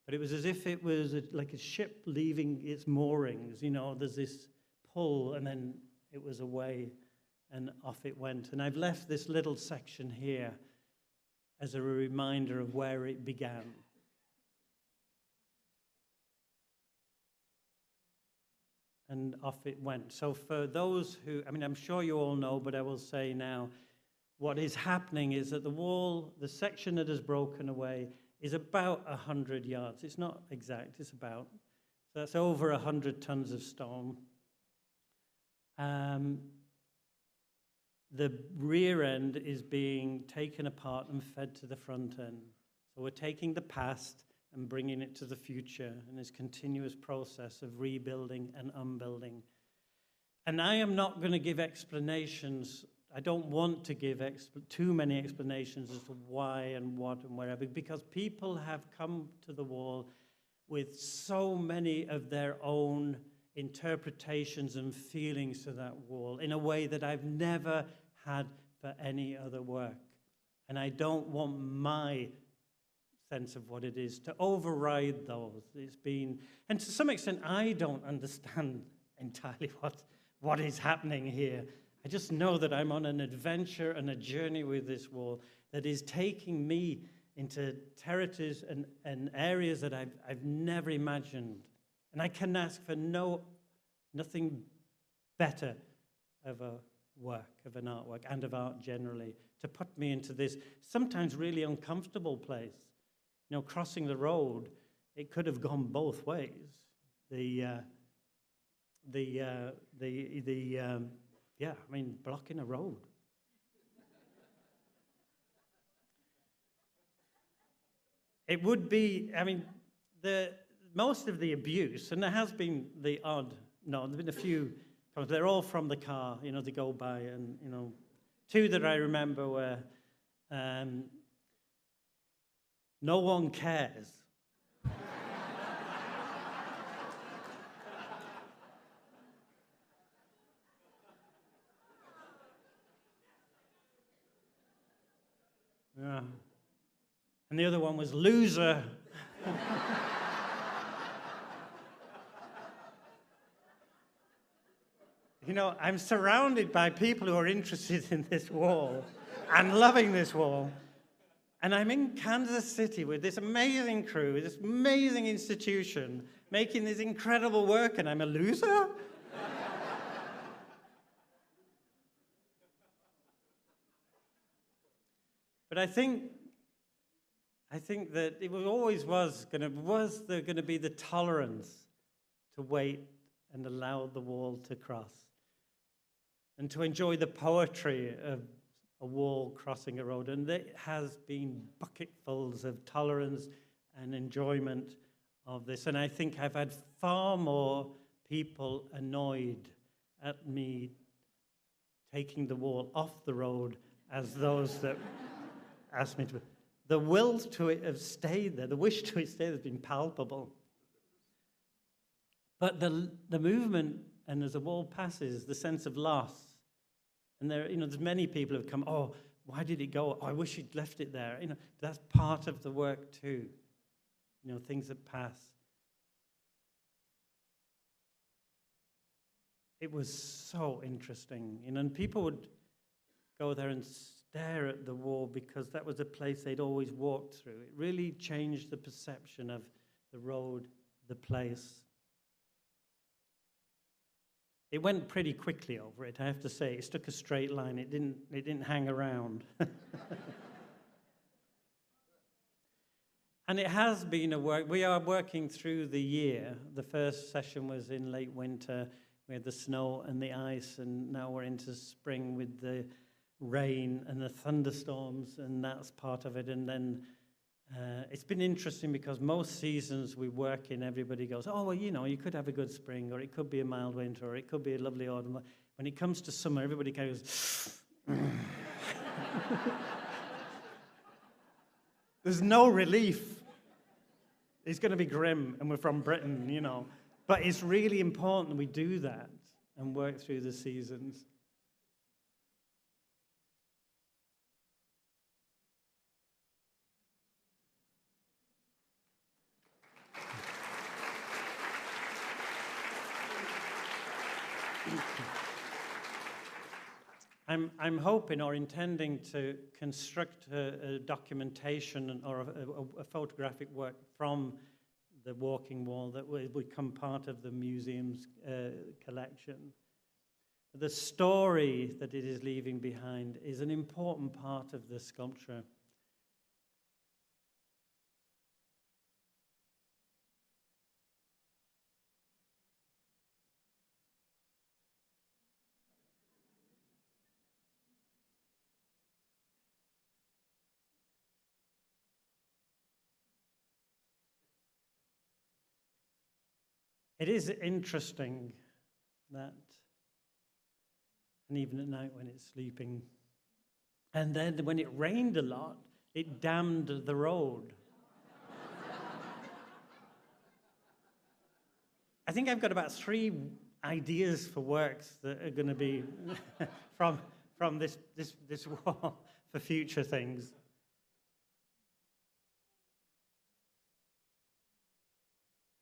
But it was as if it was like a ship leaving its moorings. There's this pull, and then it was away, and off it went. And I've left this little section here as a reminder of where it began. And off it went. So for those who, I'm sure you all know, but I will say now, what is happening is that the wall, the section that is broken away, is about 100 yards. It's not exact, it's about. So that's over 100 tons of stone. The rear end is being taken apart and fed to the front end. So we're taking the past and bringing it to the future in this continuous process of rebuilding and unbuilding. And I am not going to give explanations. I don't want to give too many explanations as to why and what and wherever, because people have come to the wall with so many of their own interpretations and feelings to that wall in a way that I've never had for any other work. And I don't want my sense of what it is to override those. It's been, and to some extent, I don't understand entirely what is happening here. I just know that I'm on an adventure and a journey with this wall that is taking me into territories and areas that I've never imagined. And I can ask for nothing better of a work, of an artwork, and of art generally, to put me into this sometimes really uncomfortable place. You know, crossing the road, it could have gone both ways. Blocking a road. It would be, most of the abuse, and there has been there's been a few, they're all from the car, they go by, and, two that I remember were, no one cares. Yeah. And the other one was loser. I'm surrounded by people who are interested in this wall and loving this wall. And I'm in Kansas City with this amazing crew, this amazing institution, making this incredible work, and I'm a loser? But I think that it always was there going to be the tolerance to wait and allow the wall to cross, and to enjoy the poetry of a wall crossing a road. And there has been bucketfuls of tolerance and enjoyment of this. And I think I've had far more people annoyed at me taking the wall off the road as those that asked me to. The will to it have stayed there, the wish to it stay there has been palpable. But the movement, and as the wall passes, the sense of loss. And there's many people who have come, oh, why did it go? Oh, I wish you'd left it there. That's part of the work too. Things that pass. It was so interesting, and people would go there and stare at the wall because that was a place they'd always walked through. It really changed the perception of the road, the place. It went pretty quickly over it, I have to say. It stuck a straight line. It didn't hang around. And it has been a work. We are working through the year. The first session was in late winter. We had the snow and the ice, and now we're into spring with the rain and the thunderstorms, and that's part of it. And then it's been interesting because most seasons we work in, everybody goes, oh, well, you could have a good spring, or it could be a mild winter, or it could be a lovely autumn. When it comes to summer, everybody goes, there's no relief. It's going to be grim, and we're from Britain, But it's really important we do that and work through the seasons. I'm hoping or intending to construct a documentation or a photographic work from the walking wall that will become part of the museum's collection. The story that it is leaving behind is an important part of the sculpture. It is interesting that, and even at night when it's sleeping, and then when it rained a lot, it dammed the road. I think I've got about 3 ideas for works that are going to be from this wall for future things.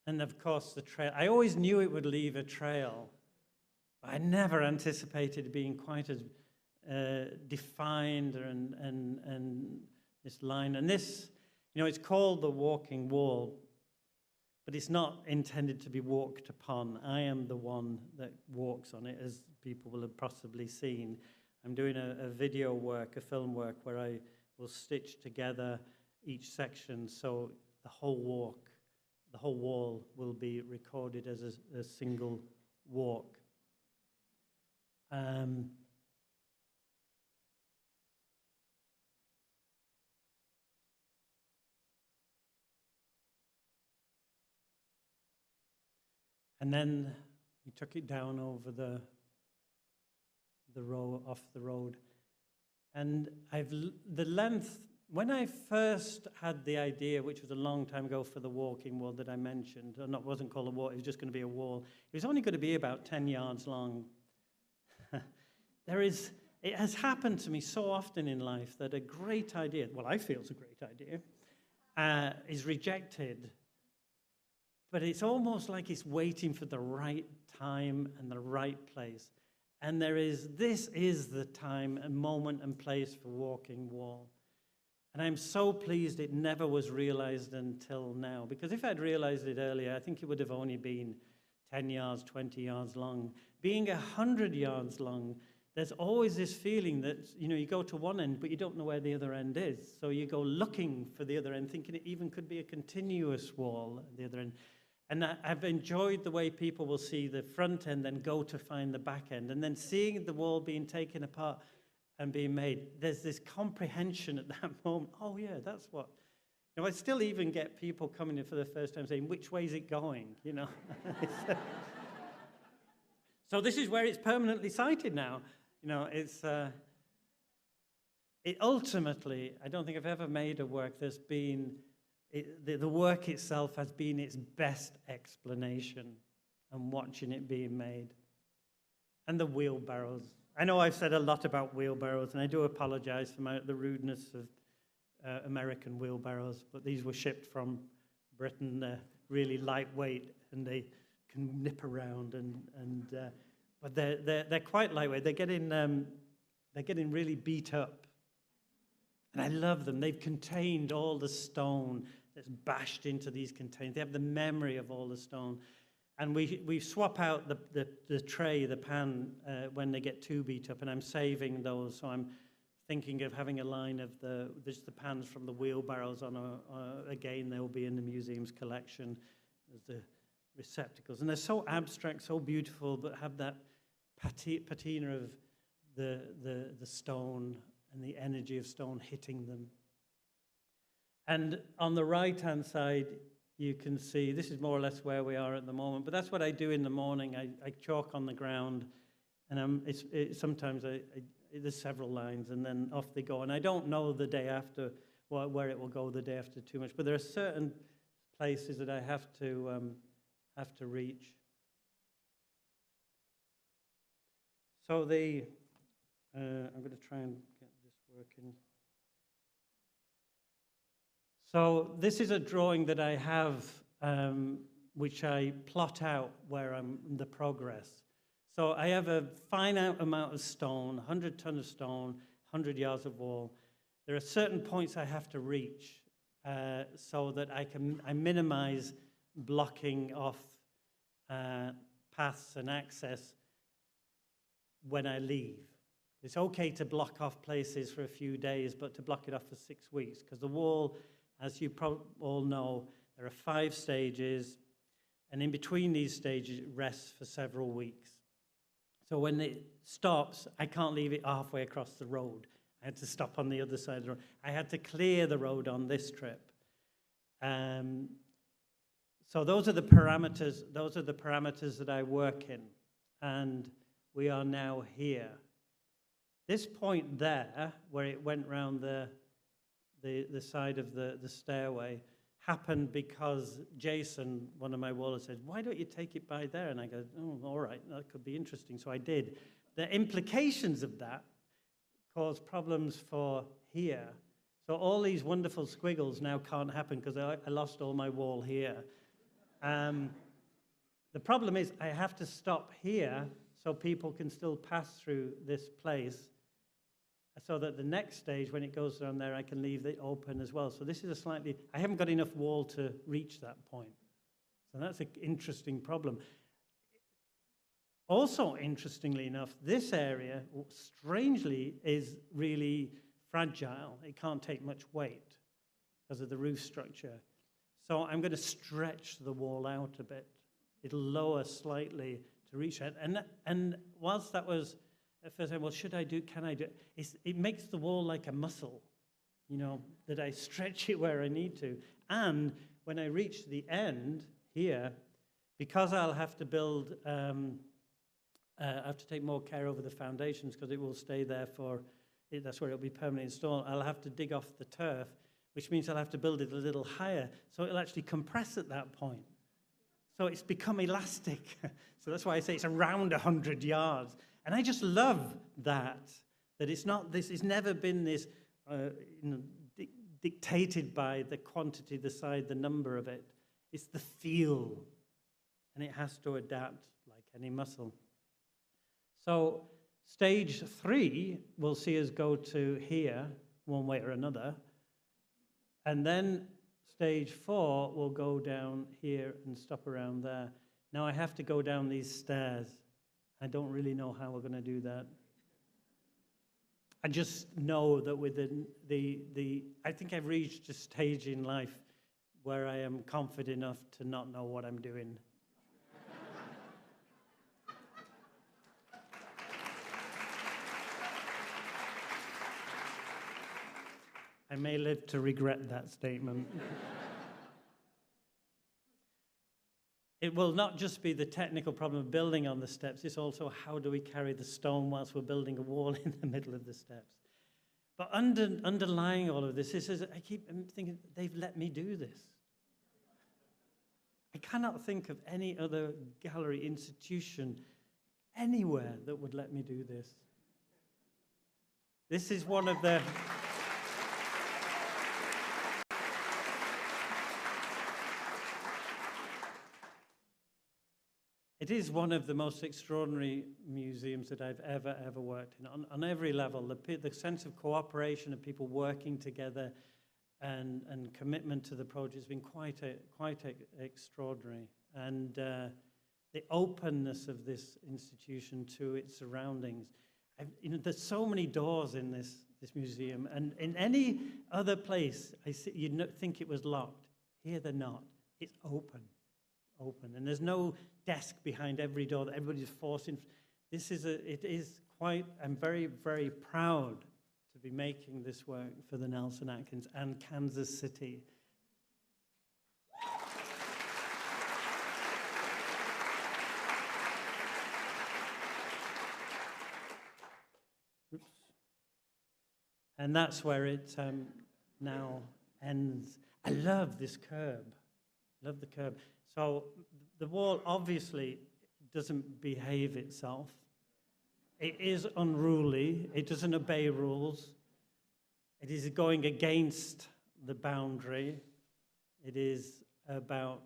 And of course, the trail. I always knew it would leave a trail. I never anticipated it being quite as defined and this line. And this, it's called the walking wall, but it's not intended to be walked upon. I am the one that walks on it, as people will have possibly seen. I'm doing a video work, a film work, where I will stitch together each section so the whole wall will be recorded as a single walk. And then we took it down over the row off the road, and the length. When I first had the idea, which was a long time ago, for the walking wall that I mentioned, or not, wasn't called a wall, it was just going to be a wall. It was only going to be about 10 yards long. It has happened to me so often in life that a great idea, well, I feel it's a great idea, is rejected. But it's almost like it's waiting for the right time and the right place. And this is the time and moment and place for walking wall. And I'm so pleased it never was realized until now. Because if I'd realized it earlier, I think it would have only been 10 yards, 20 yards long. Being 100 yards long, there's always this feeling that, you go to one end, but you don't know where the other end is. So you go looking for the other end, thinking it even could be a continuous wall at the other end. And I've enjoyed the way people will see the front end, then go to find the back end. And then seeing the wall being taken apart and being made, there's this comprehension at that moment. Oh, yeah, that's what. I still even get people coming in for the first time saying, which way is it going? So this is where it's permanently sited now. It ultimately, I don't think I've ever made a work that's been, the work itself has been its best explanation and watching it being made. And the wheelbarrows. I know I've said a lot about wheelbarrows, and I do apologize for the rudeness of American wheelbarrows, but these were shipped from Britain. They're really lightweight, and they can nip around, but they're quite lightweight. They're getting really beat up, and I love them. They've contained all the stone that's bashed into these containers. They have the memory of all the stone. And we swap out the tray, the pan, when they get too beat up, and I'm saving those. So I'm thinking of having a line of the pans from the wheelbarrows again, they will be in the museum's collection as the receptacles. And they're so abstract, so beautiful, but have that patina of the stone and the energy of stone hitting them. And on the right-hand side, you can see, this is more or less where we are at the moment, but that's what I do in the morning. I chalk on the ground, and sometimes there's several lines, and then off they go. And I don't know the day after where it will go the day after too much, but there are certain places that I have to reach. So I'm going to try and get this working. So this is a drawing that I have, which I plot out where I'm in the progress. So I have a finite amount of stone, 100 tons of stone, 100 yards of wall. There are certain points I have to reach so that I minimize blocking off paths and access when I leave. It's okay to block off places for a few days, but to block it off for 6 weeks, because the wall, as you all know, there are 5 stages, and in between these stages, it rests for several weeks. So when it stops, I can't leave it halfway across the road. I had to stop on the other side of the road. I had to clear the road on this trip. So those are the parameters. Those are the parameters that I work in, and we are now here. This point there, where it went round the side of the stairway, happened because Jason, one of my wallers, said, "Why don't you take it by there?" And I go, "Oh, all right, that could be interesting." So I did. The implications of that caused problems for here. So all these wonderful squiggles now can't happen because I lost all my wall here. The problem is I have to stop here so people can still pass through this place, so that the next stage, when it goes down there, I can leave it open as well. So this is a slightly, I haven't got enough wall to reach that point. So that's an interesting problem. Also, interestingly enough, this area, strangely, is really fragile. It can't take much weight because of the roof structure. So I'm going to stretch the wall out a bit. It'll lower slightly to reach that. And whilst that was, at first I said, well, should I do, can I do it? It makes the wall like a muscle, you know, that I stretch it where I need to. And when I reach the end here, because I'll have to build, I have to take more care over the foundations because it will stay there that's where it'll be permanently installed. I'll have to dig off the turf, which means I'll have to build it a little higher, so it'll actually compress at that point. So it's become elastic. So that's why I say it's around 100 yards. And I just love that it's not this, it's never been this dictated by the quantity, the size, the number of it. It's the feel, and it has to adapt like any muscle. So stage 3 will see us go to here, one way or another, and then stage 4 will go down here and stop around there. Now I have to go down these stairs. I don't really know how we're going to do that. I just know that with I think I've reached a stage in life where I am confident enough to not know what I'm doing. I may live to regret that statement. It will not just be the technical problem of building on the steps, it's also how do we carry the stone whilst we're building a wall in the middle of the steps. But underlying all of this is I keep thinking, they've let me do this. I cannot think of any other gallery institution anywhere that would let me do this. This is one of the... It is one of the most extraordinary museums that I've ever worked in. On every level, the sense of cooperation of people working together and commitment to the project has been quite extraordinary. And the openness of this institution to its surroundings. There's so many doors in this museum, and in any other place, you'd think it was locked. Here they're not. It's open. And there's no desk behind every door that everybody's forced in. I'm very, very proud to be making this work for the Nelson-Atkins and Kansas City. Oops. And that's where it now ends. I love this curb. Love the curb. So the wall obviously doesn't behave itself. It is unruly. It doesn't obey rules. It is going against the boundary. It is about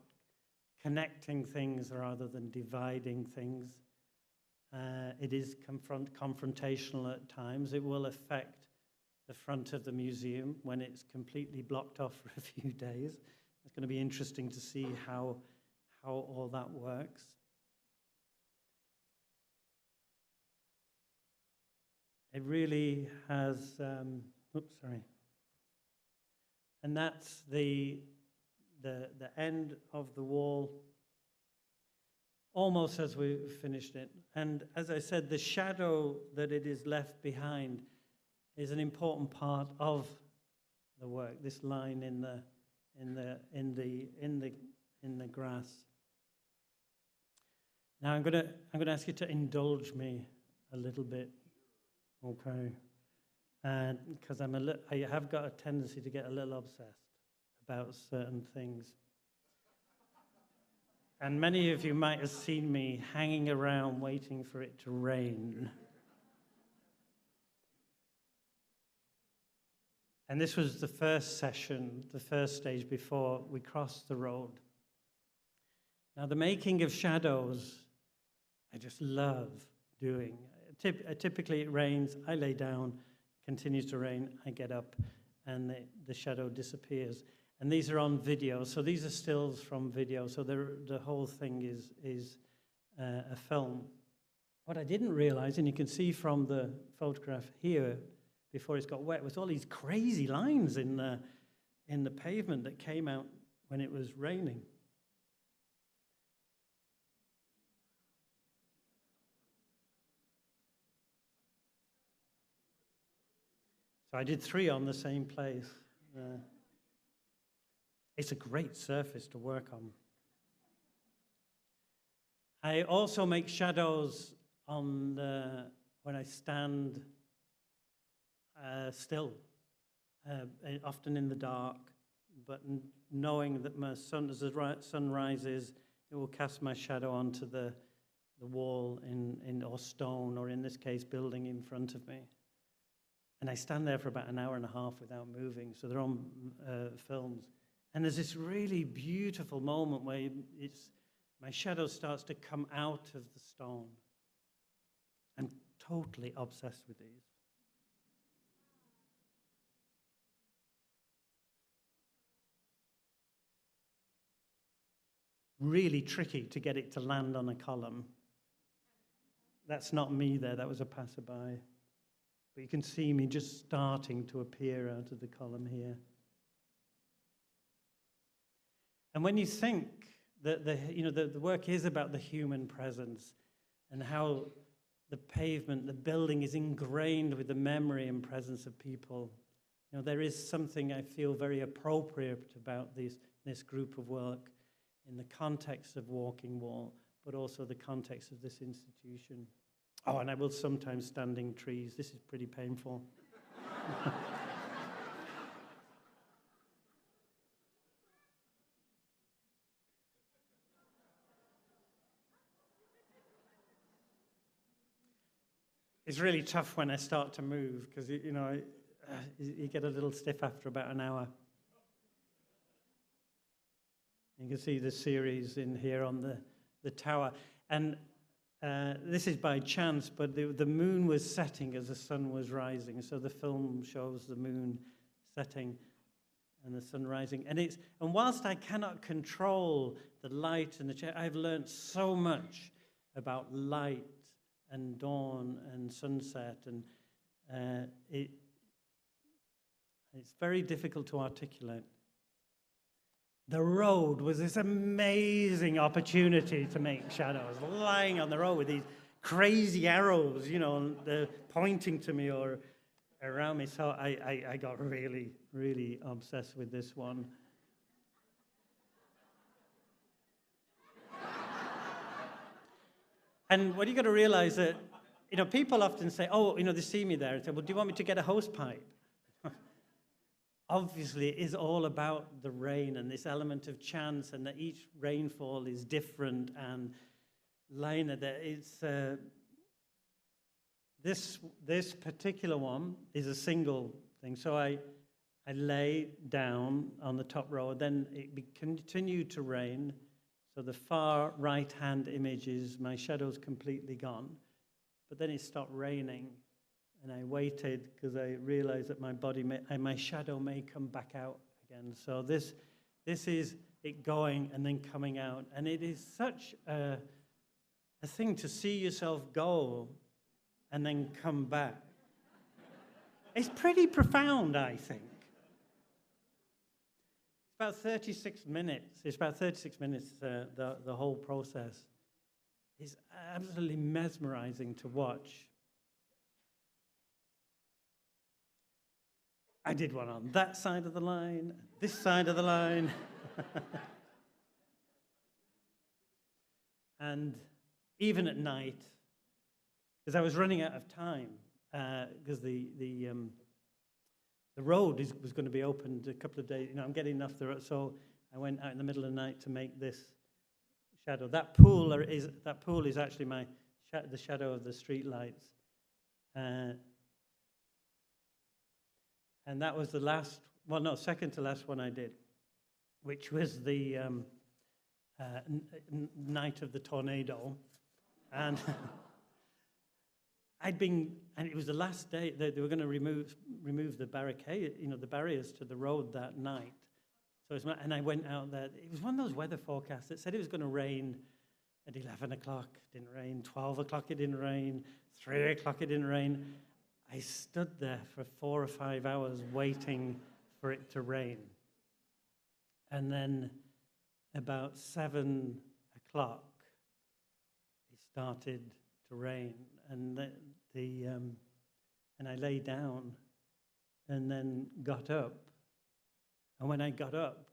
connecting things rather than dividing things. It is confrontational at times. It will affect the front of the museum when it's completely blocked off for a few days. It's going to be interesting to see how all that works. it really has, oops, sorry. And that's the end of the wall, almost as we finished it. And as I said, the shadow that it is left behind is an important part of the work. This line in the grass. Now I'm gonna ask you to indulge me a little bit, okay? Because I have got a tendency to get a little obsessed about certain things. And many of you might have seen me hanging around waiting for it to rain. And this was the first session, the first stage before we crossed the road. Now, the making of shadows, I just love doing. Typically, it rains, I lay down, continues to rain, I get up, and the shadow disappears. And these are on video, so these are stills from video, so the whole thing is a film. What I didn't realize, and you can see from the photograph here, before it's got wet, was all these crazy lines in the pavement that came out when it was raining. So I did 3 on the same place. It's a great surface to work on. I also make shadows on when I stand still, often in the dark, but knowing that as the sun rises, it will cast my shadow onto the wall or stone, or in this case, building in front of me. And I stand there for about an hour and a half without moving, so they're on films. And there's this really beautiful moment where my shadow starts to come out of the stone. I'm totally obsessed with these. Really tricky to get it to land on a column. That's not me there, that was a passerby. But you can see me just starting to appear out of the column here. And when you think that the work is about the human presence and how the pavement, the building is ingrained with the memory and presence of people, there is something I feel very appropriate about this group of work in the context of Walking Wall, but also the context of this institution. Oh, and I will sometimes standing trees. This is pretty painful. It's really tough when I start to move because, you get a little stiff after about an hour. You can see the series in here on the tower. And this is by chance, but the moon was setting as the sun was rising. So the film shows the moon setting and the sun rising. And whilst I cannot control the light and the chair, I've learned so much about light and dawn and sunset. And it's very difficult to articulate. The road was this amazing opportunity to make shadows, lying on the road with these crazy arrows, they're pointing to me or around me. So I got really, really obsessed with this one. And what you got to realize that, people often say, oh, they see me there and say, well, do you want me to get a hose pipe? Obviously, it is all about the rain and this element of chance, and that each rainfall is different. And Lena, this particular one is a single thing. So I lay down on the top row, and then it continued to rain. So the far right-hand image is my shadow's completely gone, but then it stopped raining. And I waited because I realized that my shadow may come back out again. So this is it going and then coming out. And it is such a thing to see yourself go and then come back. It's pretty profound, I think. It's about 36 minutes. It's about 36 minutes, the whole process. It's absolutely mesmerizing to watch. I did one on that side of the line, this side of the line. And even at night, because I was running out of time, because the road was going to be opened a couple of days. I'm getting off the road, so I went out in the middle of the night to make this shadow. That pool is actually the shadow of the street lights, and that was the last. Well, no, second to last one I did, which was the night of the tornado, and and it was the last day they were going to remove the barricade, the barriers to the road that night. So and I went out there. It was one of those weather forecasts that said it was going to rain at 11 o'clock. It didn't rain. 12 o'clock, it didn't rain. 3 o'clock, it didn't rain. I stood there for 4 or 5 hours waiting for it to rain. And then about 7 o'clock, it started to rain, and and I lay down, and then got up. And when I got up,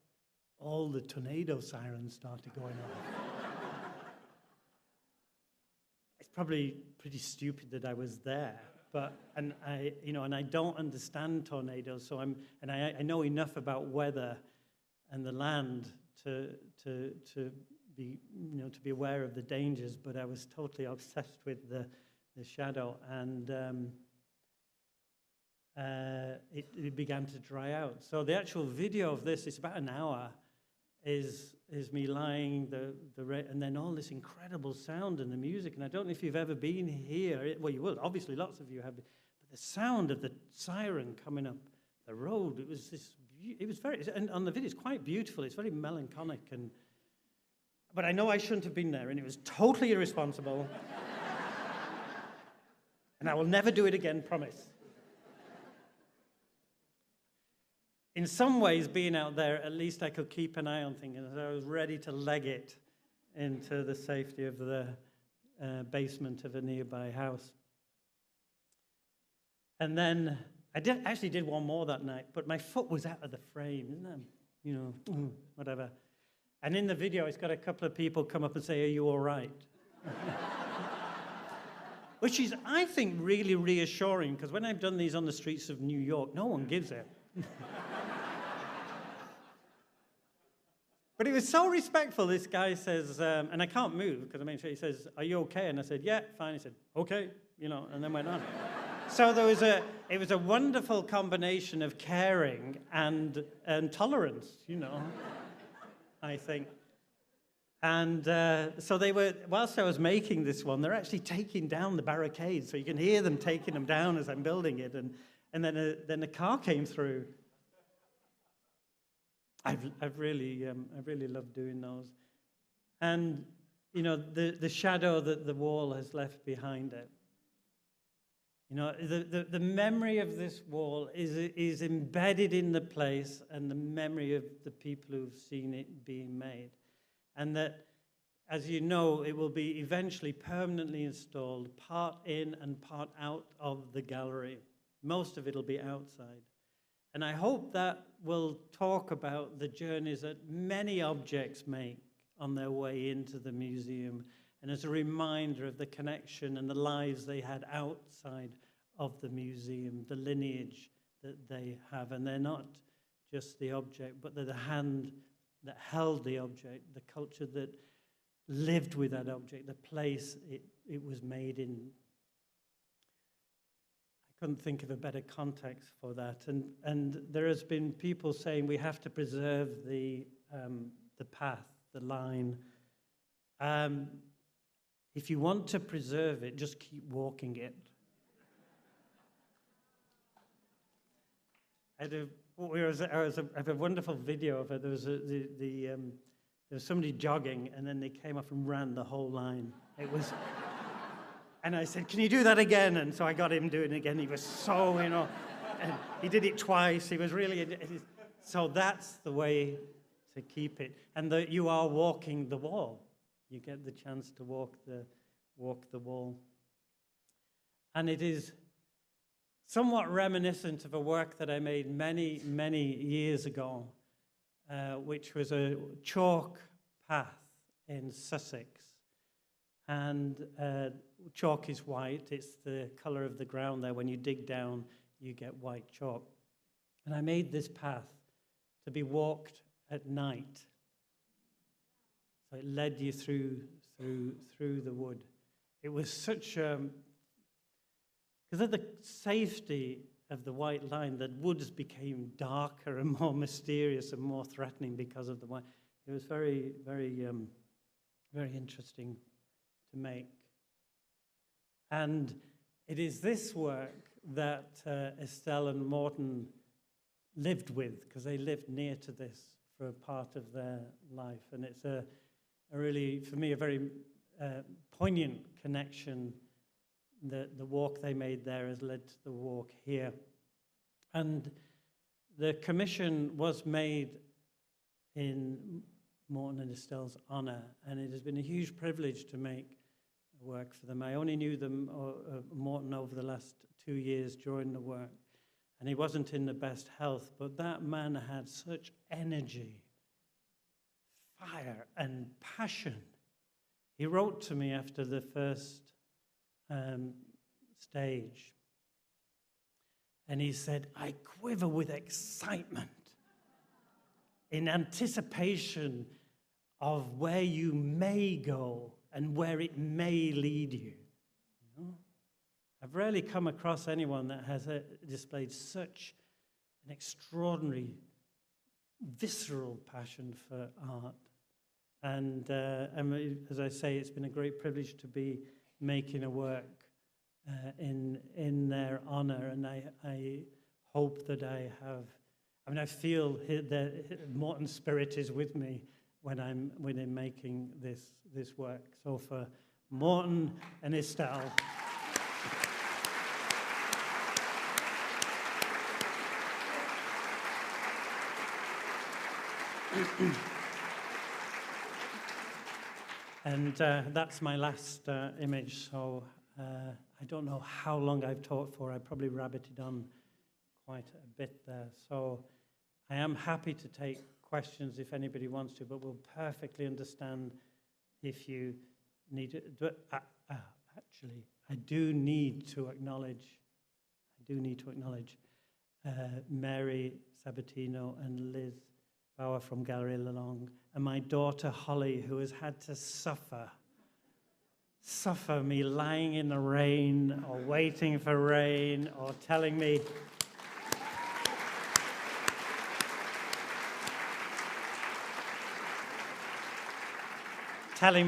all the tornado sirens started going off. It's probably pretty stupid that I was there, and I don't understand tornadoes, so I know enough about weather and the land to be aware of the dangers, but I was totally obsessed with the shadow, and it began to dry out. So the actual video of this, it's about an hour, is me lying and then all this incredible sound and the music. And I don't know if you've ever been here. Well, you will. Obviously, lots of you have. But the sound of the siren coming up the road, it was very, and on the video, it's quite beautiful. It's very melancholic, but I know I shouldn't have been there, and it was totally irresponsible. And I will never do it again, promise. In some ways, being out there, at least I could keep an eye on things, and I was ready to leg it into the safety of the basement of a nearby house. And then I actually did one more that night, but my foot was out of the frame, isn't that, whatever. And in the video, it's got a couple of people come up and say, "Are you all right?" Which is, I think, really reassuring, because when I've done these on the streets of New York, no one gives it. But he was so respectful. This guy says, and I can't move because I made sure. He says, "Are you okay?" And I said, "Yeah, fine." He said, "Okay," and then went on. So it was a wonderful combination of caring and tolerance, I think. And so they were, whilst I was making this one, they're actually taking down the barricades, so you can hear them taking them down as I'm building it. And then a car came through. I really love doing those. And the shadow that the wall has left behind it. The memory of this wall is embedded in the place, and the memory of the people who've seen it being made. And that, as you know, it will be eventually permanently installed, part in and part out of the gallery. Most of it will be outside. And I hope that will talk about the journeys that many objects make on their way into the museum, and as a reminder of the connection and the lives they had outside of the museum, the lineage that they have. And they're not just the object, but they're the hand that held the object, the culture that lived with that object, the place it was made in. I couldn't think of a better context for that. And there has been people saying we have to preserve the path, the line. If you want to preserve it, just keep walking it. I have a wonderful video of it. There was somebody jogging, and then they came up and ran the whole line. It was, and I said, "Can you do that again?" And so I got him doing it again. He was so, And he did it twice. He was really... So that's the way to keep it. And you are walking the wall. You get the chance to walk the wall. And it is somewhat reminiscent of a work that I made many, many years ago, which was a chalk path in Sussex. And chalk is white. It's the color of the ground there. When you dig down, you get white chalk. And I made this path to be walked at night. So it led you through the wood. It was such because of the safety of the white line, the woods became darker and more mysterious and more threatening because of the white. It was very, very, very interesting to make. And it is this work that Estelle and Morton lived with, because they lived near to this for a part of their life. And it's a really, for me, a very poignant connection. The walk they made there has led to the walk here. And the commission was made in Morton and Estelle's honor, and it has been a huge privilege to make work for them. I only knew them, Morton, over the last 2 years during the work, and he wasn't in the best health, but that man had such energy, fire, and passion. He wrote to me after the first stage, and he said, "I quiver with excitement in anticipation of where you may go and where it may lead you." You know? I've rarely come across anyone that has displayed such an extraordinary, visceral passion for art. And as I say, it's been a great privilege to be making a work in their honor, and I hope that I have. I mean, I feel that Morton's spirit is with me when I'm making this work. So for Morton and Estelle. And that's my last image, so I don't know how long I've talked for. I probably rabbited on quite a bit there. So I am happy to take questions if anybody wants to, but we'll perfectly understand if you need to. Actually, I do need to acknowledge Mary Sabatino and Liz Bauer from Gallery Lalonde, and my daughter Holly, who has had to suffer me lying in the rain or waiting for rain or telling me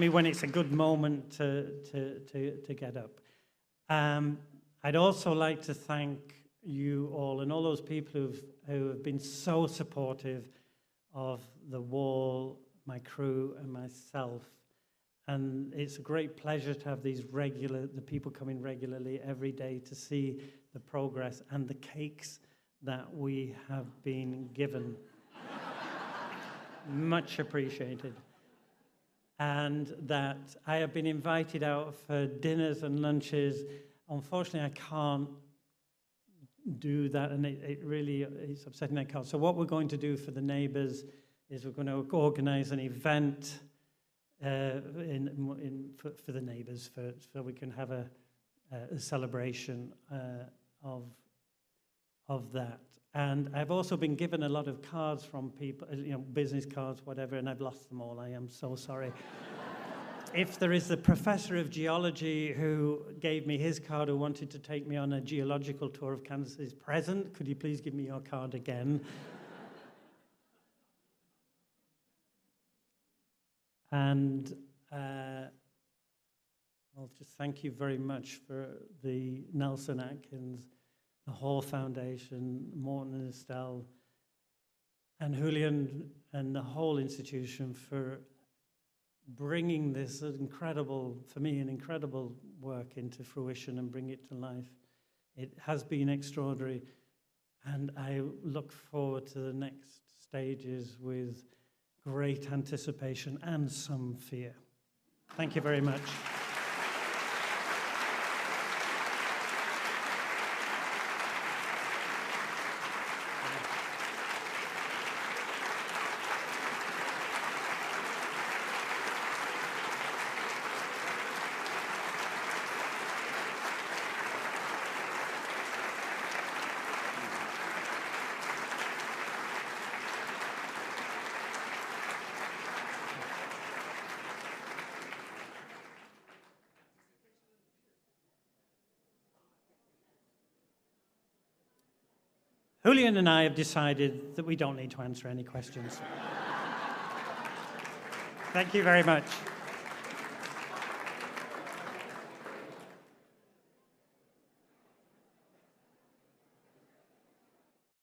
when it's a good moment to get up. I'd also like to thank you all and all those people who have been so supportive of the wall, my crew, and myself. And it's a great pleasure to have the people coming regularly every day to see the progress and the cakes that we have been given. Much appreciated. And that I have been invited out for dinners and lunches. Unfortunately, I can't do that, and it's upsetting I can't. So what we're going to do for the neighbors is we're going to organize an event for the neighbors so we can have a celebration of that. And I've also been given a lot of cards from people, business cards, whatever, and I've lost them all. I am so sorry. If there is the professor of geology who gave me his card, who wanted to take me on a geological tour of Kansas, is present, could you please give me your card again? And well, just thank you very much for the Nelson-Atkins, the Hall Foundation, Morton and Estelle, and Julian and the whole institution for bringing this incredible work into fruition and bring it to life. It has been extraordinary. And I look forward to the next stages with great anticipation and some fear. Thank you very much. Julian and I have decided that we don't need to answer any questions. Thank you very much.